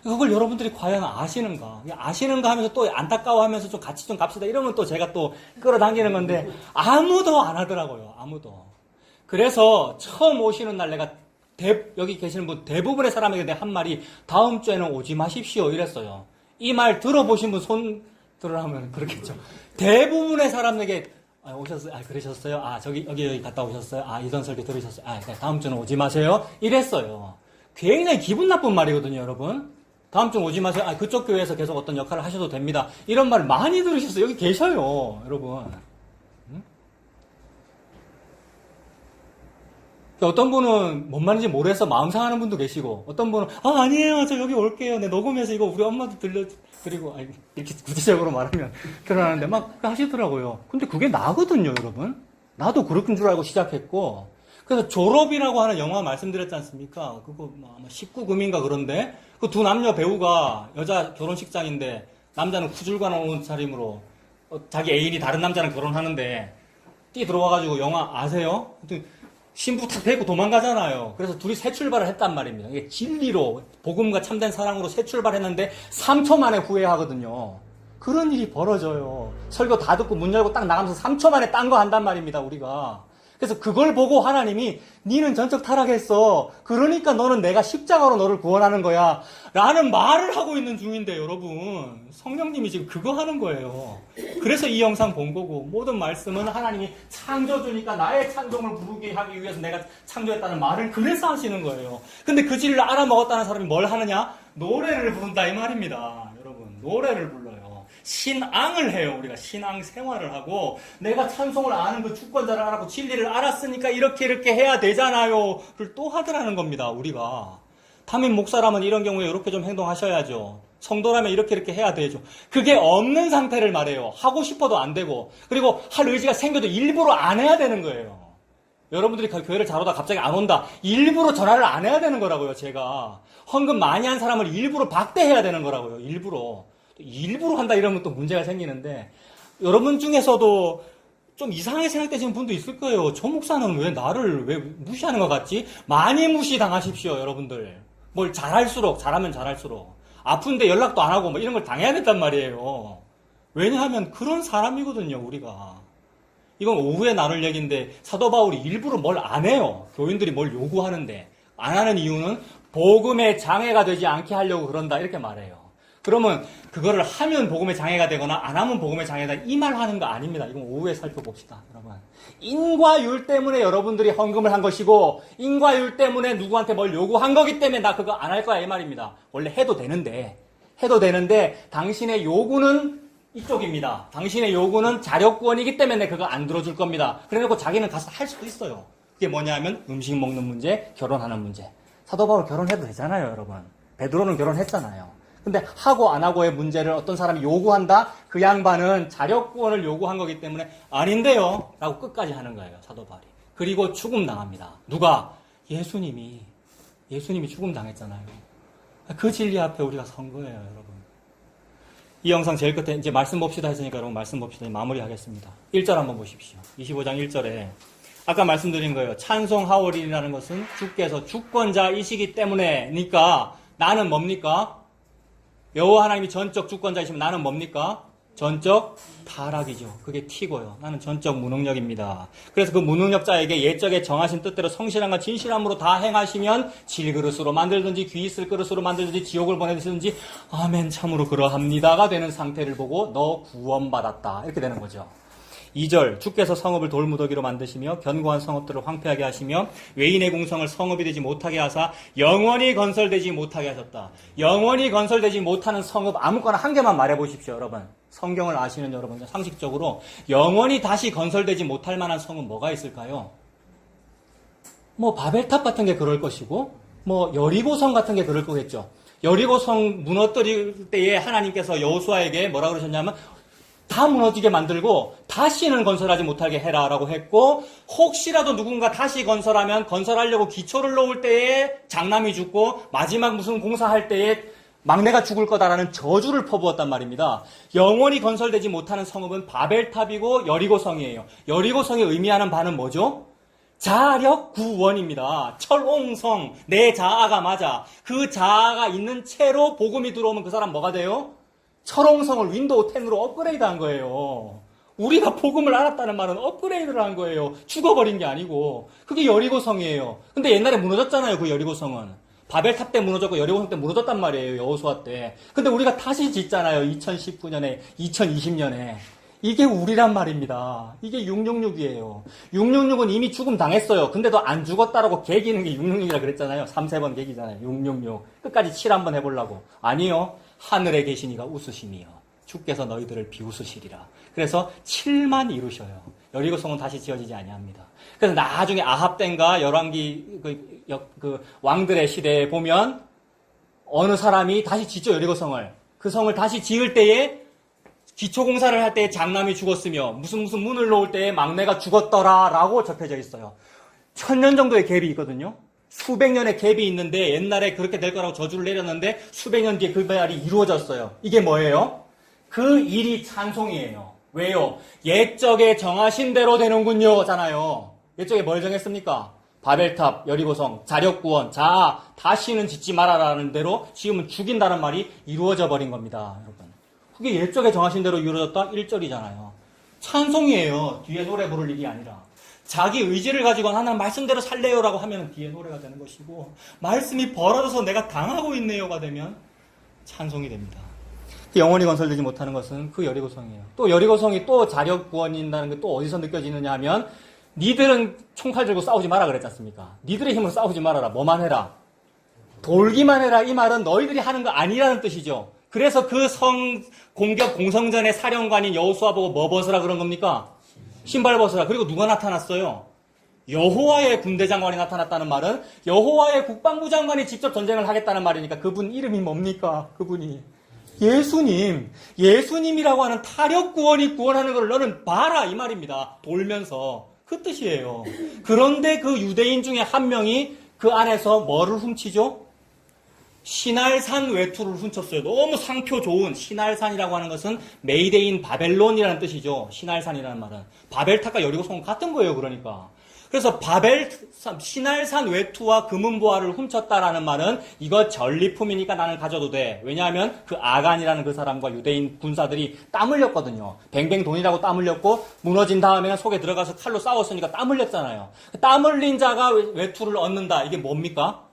그걸 여러분들이 과연 아시는가? 아시는가 하면서 또 안타까워하면서 좀 같이 좀 갑시다. 이러면 또 제가 또 끌어당기는 건데 아무도 안 하더라고요. 아무도. 그래서 처음 오시는 날 내가 여기 계시는 분 대부분의 사람에게 내 한 말이 다음 주에는 오지 마십시오 이랬어요. 이 말 들어보신 분 손 들으라면 그렇겠죠. 대부분의 사람에게 오셨어요? 그러셨어요? 여기 갔다 오셨어요? 이전 설교 들으셨어요? 네, 다음 주는 오지 마세요. 이랬어요. 굉장히 기분 나쁜 말이거든요, 여러분. 다음 주 오지 마세요. 그쪽 교회에서 계속 어떤 역할을 하셔도 됩니다. 이런 말 많이 들으셨어요. 여기 계셔요, 여러분. 어떤 분은 뭔 말인지 모르겠어 마음 상하는 분도 계시고, 어떤 분은 아니에요, 저 여기 올게요. 내 녹음해서 이거 우리 엄마도 들려드리고, 이렇게 구체적으로 말하면 드러나는데 막 하시더라고요. 근데 그게 나거든요, 여러분. 나도 그렇군 줄 알고 시작했고, 그래서 졸업이라고 하는 영화 말씀드렸지 않습니까? 그거 아마 19금인가 그런데 그 두 남녀 배우가 여자 결혼식장인데 남자는 쿠줄관 오는 차림으로 자기 애인이 다른 남자랑 결혼하는데 뛰 들어와가지고 영화 아세요? 신부 탁 데리고 도망가잖아요. 그래서 둘이 새 출발을 했단 말입니다. 이게 진리로 복음과 참된 사랑으로 새 출발했는데 3초 만에 후회하거든요. 그런 일이 벌어져요. 설교 다 듣고 문 열고 딱 나가면서 3초 만에 딴 거 한단 말입니다, 우리가. 그래서 그걸 보고 하나님이 니는 전적 타락했어. 그러니까 너는 내가 십자가로 너를 구원하는 거야. 라는 말을 하고 있는 중인데 여러분 성령님이 지금 그거 하는 거예요. 그래서 이 영상 본 거고 모든 말씀은 하나님이 창조주니까 나의 창조를 부르게 하기 위해서 내가 창조했다는 말을 그래서 하시는 거예요. 근데 그 진리를 알아먹었다는 사람이 뭘 하느냐? 노래를 부른다 이 말입니다. 여러분 노래를 불러요. 신앙을 해요. 우리가 신앙 생활을 하고 내가 찬송을 아는 그 주권자를 알았고 진리를 알았으니까 이렇게 해야 되잖아요를 또 하더라는 겁니다. 우리가 담임 목사라면 이런 경우에 이렇게 좀 행동하셔야죠. 성도라면 이렇게 해야 되죠. 그게 없는 상태를 말해요. 하고 싶어도 안 되고 그리고 할 의지가 생겨도 일부러 안 해야 되는 거예요. 여러분들이 교회를 잘 오다 갑자기 안 온다. 일부러 전화를 안 해야 되는 거라고요. 제가 헌금 많이 한 사람을 일부러 박대해야 되는 거라고요. 일부러 한다 이러면 또 문제가 생기는데
여러분 중에서도 좀 이상하게 생각되시는 분도 있을 거예요. 저 목사는 왜 나를 왜 무시하는 것 같지? 많이 무시당하십시오, 여러분들. 뭘 잘하면 잘할수록. 아픈데 연락도 안 하고 뭐 이런 걸 당해야 된단 말이에요. 왜냐하면 그런 사람이거든요, 우리가. 이건 오후에 나눌 얘기인데 사도 바울이 일부러 뭘 안 해요. 교인들이 뭘 요구하는데. 안 하는 이유는 복음의 장애가 되지 않게 하려고 그런다, 이렇게 말해요. 그러면 그거를 하면 복음의 장애가 되거나 안 하면 복음의 장애다, 이 말 하는 거 아닙니다. 이건 오후에 살펴봅시다, 여러분. 인과율 때문에 여러분들이 헌금을 한 것이고, 인과율 때문에 누구한테 뭘 요구한 거기 때문에 나 그거 안 할 거야, 이 말입니다. 원래 해도 되는데 당신의 요구는 이쪽입니다. 당신의 요구는 자력구원이기 때문에 그거 안 들어줄 겁니다. 그래놓고 자기는 가서 할 수도 있어요. 그게 뭐냐면 음식 먹는 문제, 결혼하는 문제. 사도 바울 결혼해도 되잖아요, 여러분. 베드로는 결혼했잖아요. 근데 하고 안 하고의 문제를 어떤 사람이 요구한다? 그 양반은 자력구원을 요구한 거기 때문에 아닌데요, 라고 끝까지 하는 거예요, 사도 바울이. 그리고 죽음당합니다. 누가? 예수님이 죽음당했잖아요. 그 진리 앞에 우리가 선 거예요, 여러분. 이 영상 제일 끝에 이제 말씀 봅시다 했으니까 여러분 말씀 봅시다. 마무리하겠습니다. 1절 한번 보십시오. 25장 1절에 아까 말씀드린 거예요. 찬송하오리라는 것은 주께서 주권자이시기 때문에니까 나는 뭡니까? 여호와 하나님이 전적 주권자이시면 나는 뭡니까? 전적 타락이죠. 그게 T고요. 나는 전적 무능력입니다. 그래서 그 무능력자에게 옛적에 정하신 뜻대로 성실함과 진실함으로 다 행하시면 질그릇으로 만들든지 귀 있을 그릇으로 만들든지 지옥을 보내든지 아멘 참으로 그러합니다가 되는 상태를 보고 너 구원받았다, 이렇게 되는 거죠. 2절 주께서 성읍을 돌무더기로 만드시며 견고한 성읍들을 황폐하게 하시며 외인의 궁성을 성읍이 되지 못하게 하사 영원히 건설되지 못하게 하셨다. 영원히 건설되지 못하는 성읍 아무거나 한 개만 말해보십시오, 여러분. 성경을 아시는 여러분, 상식적으로 영원히 다시 건설되지 못할 만한 성은 뭐가 있을까요? 뭐 바벨탑 같은 게 그럴 것이고 뭐 여리고성 같은 게 그럴 거겠죠. 여리고성 무너뜨릴 때에 하나님께서 여호수아에게 뭐라 그러셨냐면 다 무너지게 만들고 다시는 건설하지 못하게 해라라고 했고, 혹시라도 누군가 다시 건설하면 건설하려고 기초를 놓을 때에 장남이 죽고 마지막 무슨 공사할 때에 막내가 죽을 거다라는 저주를 퍼부었단 말입니다. 영원히 건설되지 못하는 성읍은 바벨탑이고 여리고성이에요. 여리고성이 의미하는 바는 뭐죠? 자력구원입니다. 철옹성, 내 자아가 맞아. 그 자아가 있는 채로 복음이 들어오면 그 사람 뭐가 돼요? 철옹성을 윈도우 10으로 업그레이드한 거예요. 우리가 복음을 알았다는 말은 업그레이드를 한 거예요. 죽어버린 게 아니고. 그게 여리고성이에요. 근데 옛날에 무너졌잖아요, 그 여리고성은. 바벨탑 때 무너졌고 여리고성 때 무너졌단 말이에요, 여호수아 때. 근데 우리가 다시 짓잖아요, 2019년에, 2020년에. 이게 우리란 말입니다. 이게 666이에요. 666은 이미 죽음 당했어요. 근데도 안 죽었다라고 개기는 게 666이라 그랬잖아요. 3-3번 개기잖아요. 666. 끝까지 7 한번 해보려고. 아니요. 하늘에 계시니가 웃으시니요. 주께서 너희들을 비웃으시리라. 그래서 7만 이루셔요. 여리고성은 다시 지어지지 아니합니다. 그래서 나중에 아합 땐가 열왕기 그 왕들의 시대에 보면 어느 사람이 다시 짓죠, 여리고성을. 그 성을 다시 지을 때에 기초공사를 할 때에 장남이 죽었으며 무슨 문을 놓을 때에 막내가 죽었더라라고 적혀져 있어요. 1000년 정도의 갭이 있거든요. 수백 년의 갭이 있는데 옛날에 그렇게 될 거라고 저주를 내렸는데 수백 년 뒤에 그 말이 이루어졌어요. 이게 뭐예요? 그 일이 찬송이에요. 왜요? 옛적에 정하신 대로 되는군요 잖아요. 옛적에 뭘 정했습니까? 바벨탑, 여리고성, 자력구원, 자아, 다시는 짓지 말아라는 대로 지으면 죽인다는 말이 이루어져 버린 겁니다, 여러분. 그게 옛적에 정하신 대로 이루어졌다? 1절이잖아요. 찬송이에요. 뒤에 노래 부를 일이 아니라. 자기 의지를 가지고 하나님 말씀대로 살래요라고 하면 뒤에 노래가 되는 것이고, 말씀이 벌어져서 내가 당하고 있네요가 되면 찬송이 됩니다. 영원히 건설되지 못하는 것은 그 여리고성이에요. 또 여리고성이 또 자력구원인다는 게 또 어디서 느껴지느냐 하면, 니들은 총칼 들고 싸우지 마라 그랬지 않습니까? 니들의 힘으로 싸우지 말아라. 뭐만 해라? 돌기만 해라. 이 말은 너희들이 하는 거 아니라는 뜻이죠. 그래서 그 성 공격 공성전의 사령관인 여호수아 보고 뭐 벗으라 그런 겁니까? 신발 벗으라. 그리고 누가 나타났어요? 여호와의 군대 장관이 나타났다는 말은 여호와의 국방부 장관이 직접 전쟁을 하겠다는 말이니까 그분 이름이 뭡니까? 그분이 예수님. 예수님이라고 하는 타력 구원이 구원하는 걸 너는 봐라 이 말입니다. 돌면서. 그 뜻이에요. 그런데 그 유대인 중에 한 명이 그 안에서 뭐를 훔치죠? 신할산 외투를 훔쳤어요. 너무 상표 좋은 신할산이라고 하는 것은 메이데인 바벨론이라는 뜻이죠. 신할산이라는 말은. 바벨탑과 여리고성 같은 거예요. 그러니까. 그래서 신할산 외투와 금은보화를 훔쳤다라는 말은 이거 전리품이니까 나는 가져도 돼. 왜냐하면 그 아간이라는 그 사람과 유대인 군사들이 땀 흘렸거든요. 뱅뱅 돈이라고 땀 흘렸고 무너진 다음에는 속에 들어가서 칼로 싸웠으니까 땀 흘렸잖아요. 땀 흘린 자가 외투를 얻는다. 이게 뭡니까?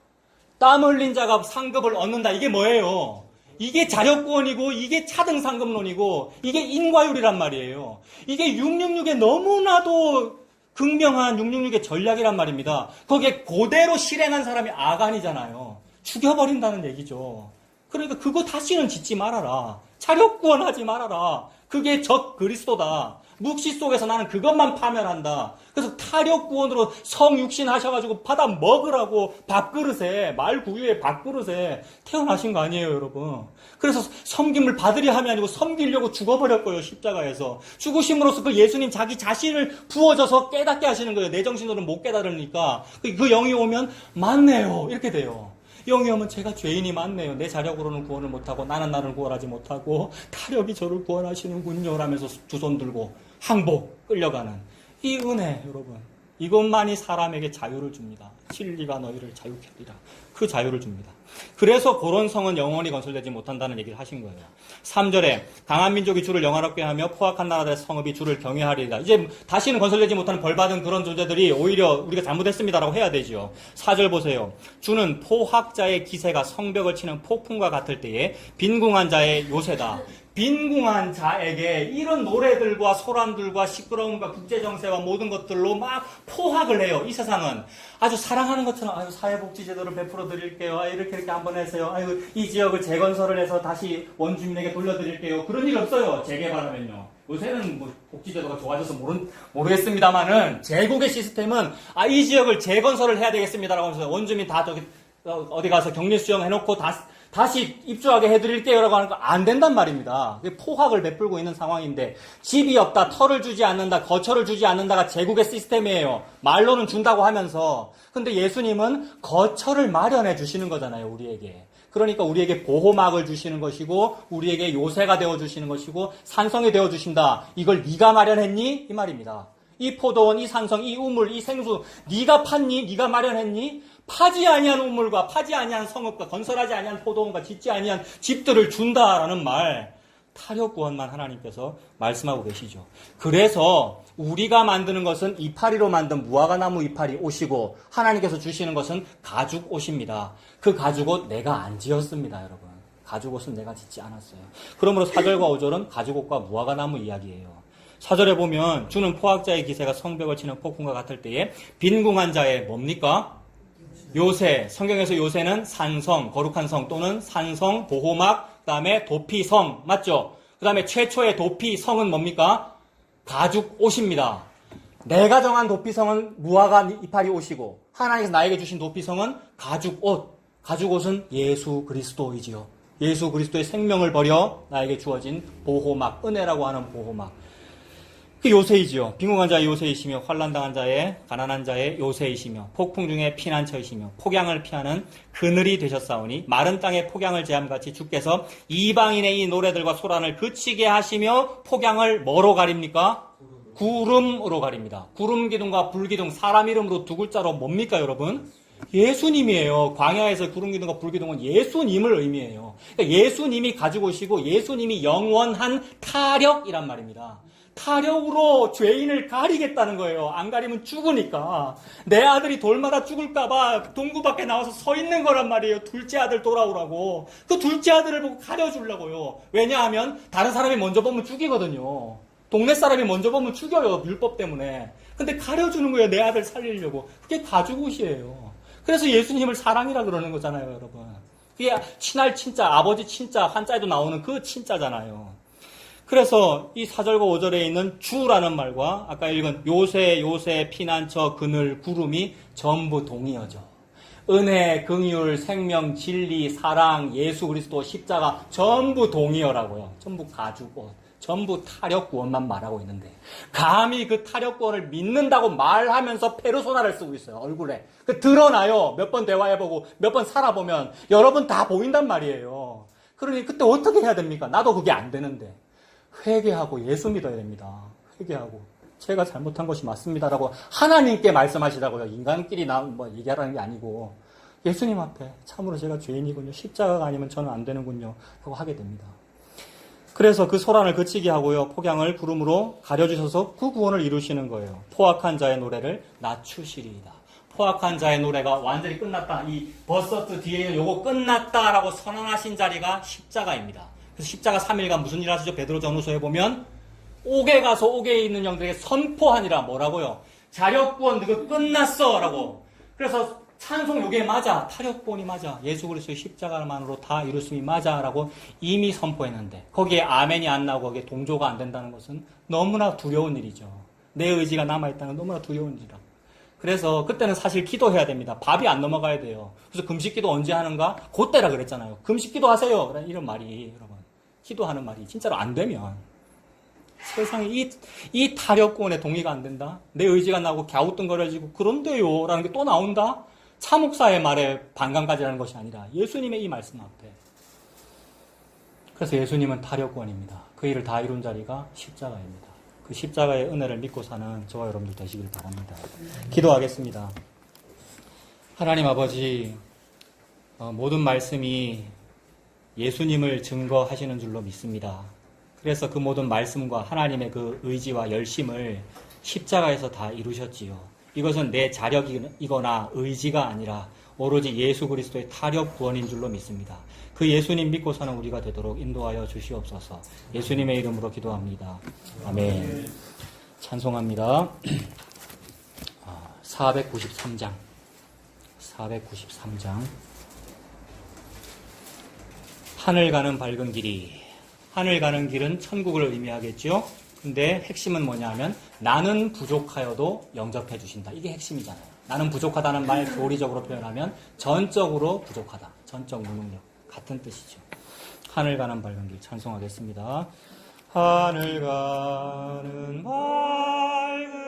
땀 흘린 자가 상급을 얻는다. 이게 뭐예요? 이게 자력구원이고 이게 차등상급론이고 이게 인과율이란 말이에요. 이게 666에 너무나도 극명한 666의 전략이란 말입니다. 거기에 그대로 실행한 사람이 아간이잖아요. 죽여버린다는 얘기죠. 그러니까 그거 다시는 짓지 말아라. 차력구원하지 말아라. 그게 적 그리스도다. 묵시 속에서 나는 그것만 파멸한다. 그래서 타력구원으로 성육신 하셔가지고 받아 먹으라고 밥그릇에, 말구유에 밥그릇에 태어나신 거 아니에요, 여러분. 그래서 섬김을 받으려 함이 아니고 섬기려고 죽어버렸고요, 십자가에서. 죽으심으로써 그 예수님 자기 자신을 부어져서 깨닫게 하시는 거예요. 내 정신으로는 못 깨달으니까. 그 영이 오면 맞네요. 이렇게 돼요. 영이 오면 제가 죄인이 많네요. 내 자력으로는 구원을 못하고 나는 나를 구원하지 못하고 타력이 저를 구원하시는군요. 라면서 두 손 들고 항복 끌려가는 이 은혜 여러분. 이것만이 사람에게 자유를 줍니다. 진리가 너희를 자유케 하리라. 그 자유를 줍니다. 그래서 그런 성은 영원히 건설되지 못한다는 얘기를 하신 거예요. 3절에 강한 민족이 주를 영화롭게 하며 포악한 나라들의 성읍이 주를 경외하리라. 이제 다시는 건설되지 못하는 벌받은 그런 존재들이 오히려 우리가 잘못했습니다라고 해야 되죠. 4절 보세요. 주는 포학자의 기세가 성벽을 치는 폭풍과 같을 때에 빈궁한 자의 요새다. 빈궁한 자에게 이런 노래들과 소란들과 시끄러움과 국제정세와 모든 것들로 막 포학을 해요. 이 세상은 아주 사랑하는 것처럼 아유 사회복지제도를 베풀어 드릴게요. 이렇게 한번 해서요. 아유 이 지역을 재건설을 해서 다시 원주민에게 돌려드릴게요. 그런 일 없어요. 재개발하면요. 요새는 뭐 복지제도가 좋아져서 모르겠습니다만은 제국의 시스템은 이 지역을 재건설을 해야 되겠습니다라고 하면서 원주민 다 저기 어디 가서 격리 수용 해놓고 다시 입주하게 해드릴게요 라고 하는 거 안 된단 말입니다. 포학을 베풀고 있는 상황인데 집이 없다, 터를 주지 않는다, 거처를 주지 않는다가 제국의 시스템이에요. 말로는 준다고 하면서. 근데 예수님은 거처를 마련해 주시는 거잖아요, 우리에게. 그러니까 우리에게 보호막을 주시는 것이고 우리에게 요새가 되어주시는 것이고 산성이 되어주신다. 이걸 네가 마련했니? 이 말입니다. 이 포도원, 이 산성, 이 우물, 이 생수 네가 팠니? 네가 마련했니? 파지 아니한 우물과 파지 아니한 성읍과 건설하지 아니한 포도원과 짓지 아니한 집들을 준다라는 말, 타력구원만 하나님께서 말씀하고 계시죠. 그래서 우리가 만드는 것은 이파리로 만든 무화과나무 이파리 옷이고 하나님께서 주시는 것은 가죽 옷입니다. 그 가죽 옷 내가 안 지었습니다, 여러분. 가죽 옷은 내가 짓지 않았어요. 그러므로 4절과 5절은 가죽 옷과 무화과나무 이야기예요. 4절에 보면 주는 포학자의 기세가 성벽을 치는 폭풍과 같을 때에 빈궁한 자의 뭡니까? 요새, 성경에서 요새는 산성, 거룩한 성 또는 산성, 보호막, 그 다음에 도피성, 맞죠? 그 다음에 최초의 도피성은 뭡니까? 가죽 옷입니다. 내가 정한 도피성은 무화과 이파리 옷이고 하나님께서 나에게 주신 도피성은 가죽 옷. 가죽 옷은 예수 그리스도이지요. 예수 그리스도의 생명을 버려 나에게 주어진 보호막, 은혜라고 하는 보호막. 그 요새이지요. 빈궁한 자의 요새이시며 환난당한 자의 가난한 자의 요새이시며 폭풍 중에 피난처이시며 폭양을 피하는 그늘이 되셨사오니 마른 땅에 폭양을 제함같이 주께서 이방인의 이 노래들과 소란을 그치게 하시며 폭양을 뭐로 가립니까? 구름으로 가립니다. 구름 기둥과 불 기둥 사람 이름으로 두 글자로 뭡니까 여러분? 예수님이에요. 광야에서 구름 기둥과 불 기둥은 예수님을 의미해요. 그러니까 예수님이 가지고 오시고 예수님이 영원한 타력이란 말입니다. 타력으로 죄인을 가리겠다는 거예요. 안 가리면 죽으니까. 내 아들이 돌마다 죽을까봐 동구 밖에 나와서 서 있는 거란 말이에요. 둘째 아들 돌아오라고. 그 둘째 아들을 보고 가려주려고요. 왜냐하면 다른 사람이 먼저 보면 죽이거든요. 동네 사람이 먼저 보면 죽여요. 율법 때문에. 근데 가려주는 거예요. 내 아들 살리려고. 그게 가죽옷이에요. 그래서 예수님을 사랑이라 그러는 거잖아요, 여러분. 그게 친할 친자, 아버지 친자, 한자에도 나오는 그 친자잖아요. 그래서 이 4절과 5절에 있는 주라는 말과 아까 읽은 요새, 피난처, 그늘, 구름이 전부 동의어죠. 은혜, 긍휼, 생명, 진리, 사랑, 예수 그리스도, 십자가 전부 동의어라고요. 전부 가죽옷.
전부 타력구원만 말하고 있는데 감히 그 타력구원을 믿는다고 말하면서 페르소나를 쓰고 있어요. 얼굴에. 그 드러나요. 몇 번 대화해보고 몇 번 살아보면 여러분 다 보인단 말이에요. 그러니 그때 어떻게 해야 됩니까? 나도 그게 안 되는데. 회개하고 예수 믿어야 됩니다. 회개하고 제가 잘못한 것이 맞습니다라고 하나님께 말씀하시라고요. 인간끼리 얘기하라는 게 아니고 예수님 앞에 참으로 제가 죄인이군요. 십자가가 아니면 저는 안 되는군요. 하고 하게 됩니다. 그래서 그 소란을 그치게 하고요. 폭양을 구름으로 가려주셔서 그 구원을 이루시는 거예요. 포악한 자의 노래를 낮추시리이다. 포악한 자의 노래가 완전히 끝났다. 이 버서트 뒤에는 요거 끝났다라고 선언하신 자리가 십자가입니다. 그래서 십자가 3일간 무슨 일 하시죠? 베드로 전후서에 보면 옥에 가서 옥에 있는 영들에게 선포하니라. 뭐라고요? 자력구원 그거 끝났어 라고. 그래서 찬송 요게 맞아. 타력구원이 맞아. 예수 그리스도의 십자가만으로 다 이룰 수 있음이 맞아 라고 이미 선포했는데 거기에 아멘이 안 나오고 거기에 동조가 안 된다는 것은 너무나 두려운 일이죠. 내 의지가 남아있다는 건 너무나 두려운 일이라. 그래서 그때는 사실 기도해야 됩니다. 밥이 안 넘어가야 돼요. 그래서 금식기도 언제 하는가? 그때라 그랬잖아요. 금식기도 하세요. 이런 말이 여러분 기도하는 말이 진짜로 안 되면 세상에 이 타력구원에 동의가 안 된다? 내 의지가 나고 갸우뚱거려지고 그런데요 라는 게 또 나온다? 차목사의 말에 반감까지라는 것이 아니라 예수님의 이 말씀 앞에. 그래서 예수님은 타력구원입니다. 그 일을 다 이룬 자리가 십자가입니다. 그 십자가의 은혜를 믿고 사는 저와 여러분들 되시길 바랍니다. 기도하겠습니다. 하나님 아버지, 모든 말씀이 예수님을 증거하시는 줄로 믿습니다. 그래서 그 모든 말씀과 하나님의 그 의지와 열심을 십자가에서 다 이루셨지요. 이것은 내 자력이거나 의지가 아니라 오로지 예수 그리스도의 타력 구원인 줄로 믿습니다. 그 예수님 믿고 사는 우리가 되도록 인도하여 주시옵소서. 예수님의 이름으로 기도합니다. 아멘. 찬송합니다. 493장. 하늘 가는 밝은 길이. 하늘 가는 길은 천국을 의미하겠죠. 근데 핵심은 뭐냐 하면 나는 부족하여도 영접해 주신다. 이게 핵심이잖아요. 나는 부족하다는 말 교리적으로 표현하면 전적으로 부족하다. 전적 무능력. 같은 뜻이죠. 하늘 가는 밝은 길 찬송하겠습니다. 하늘 가는 밝은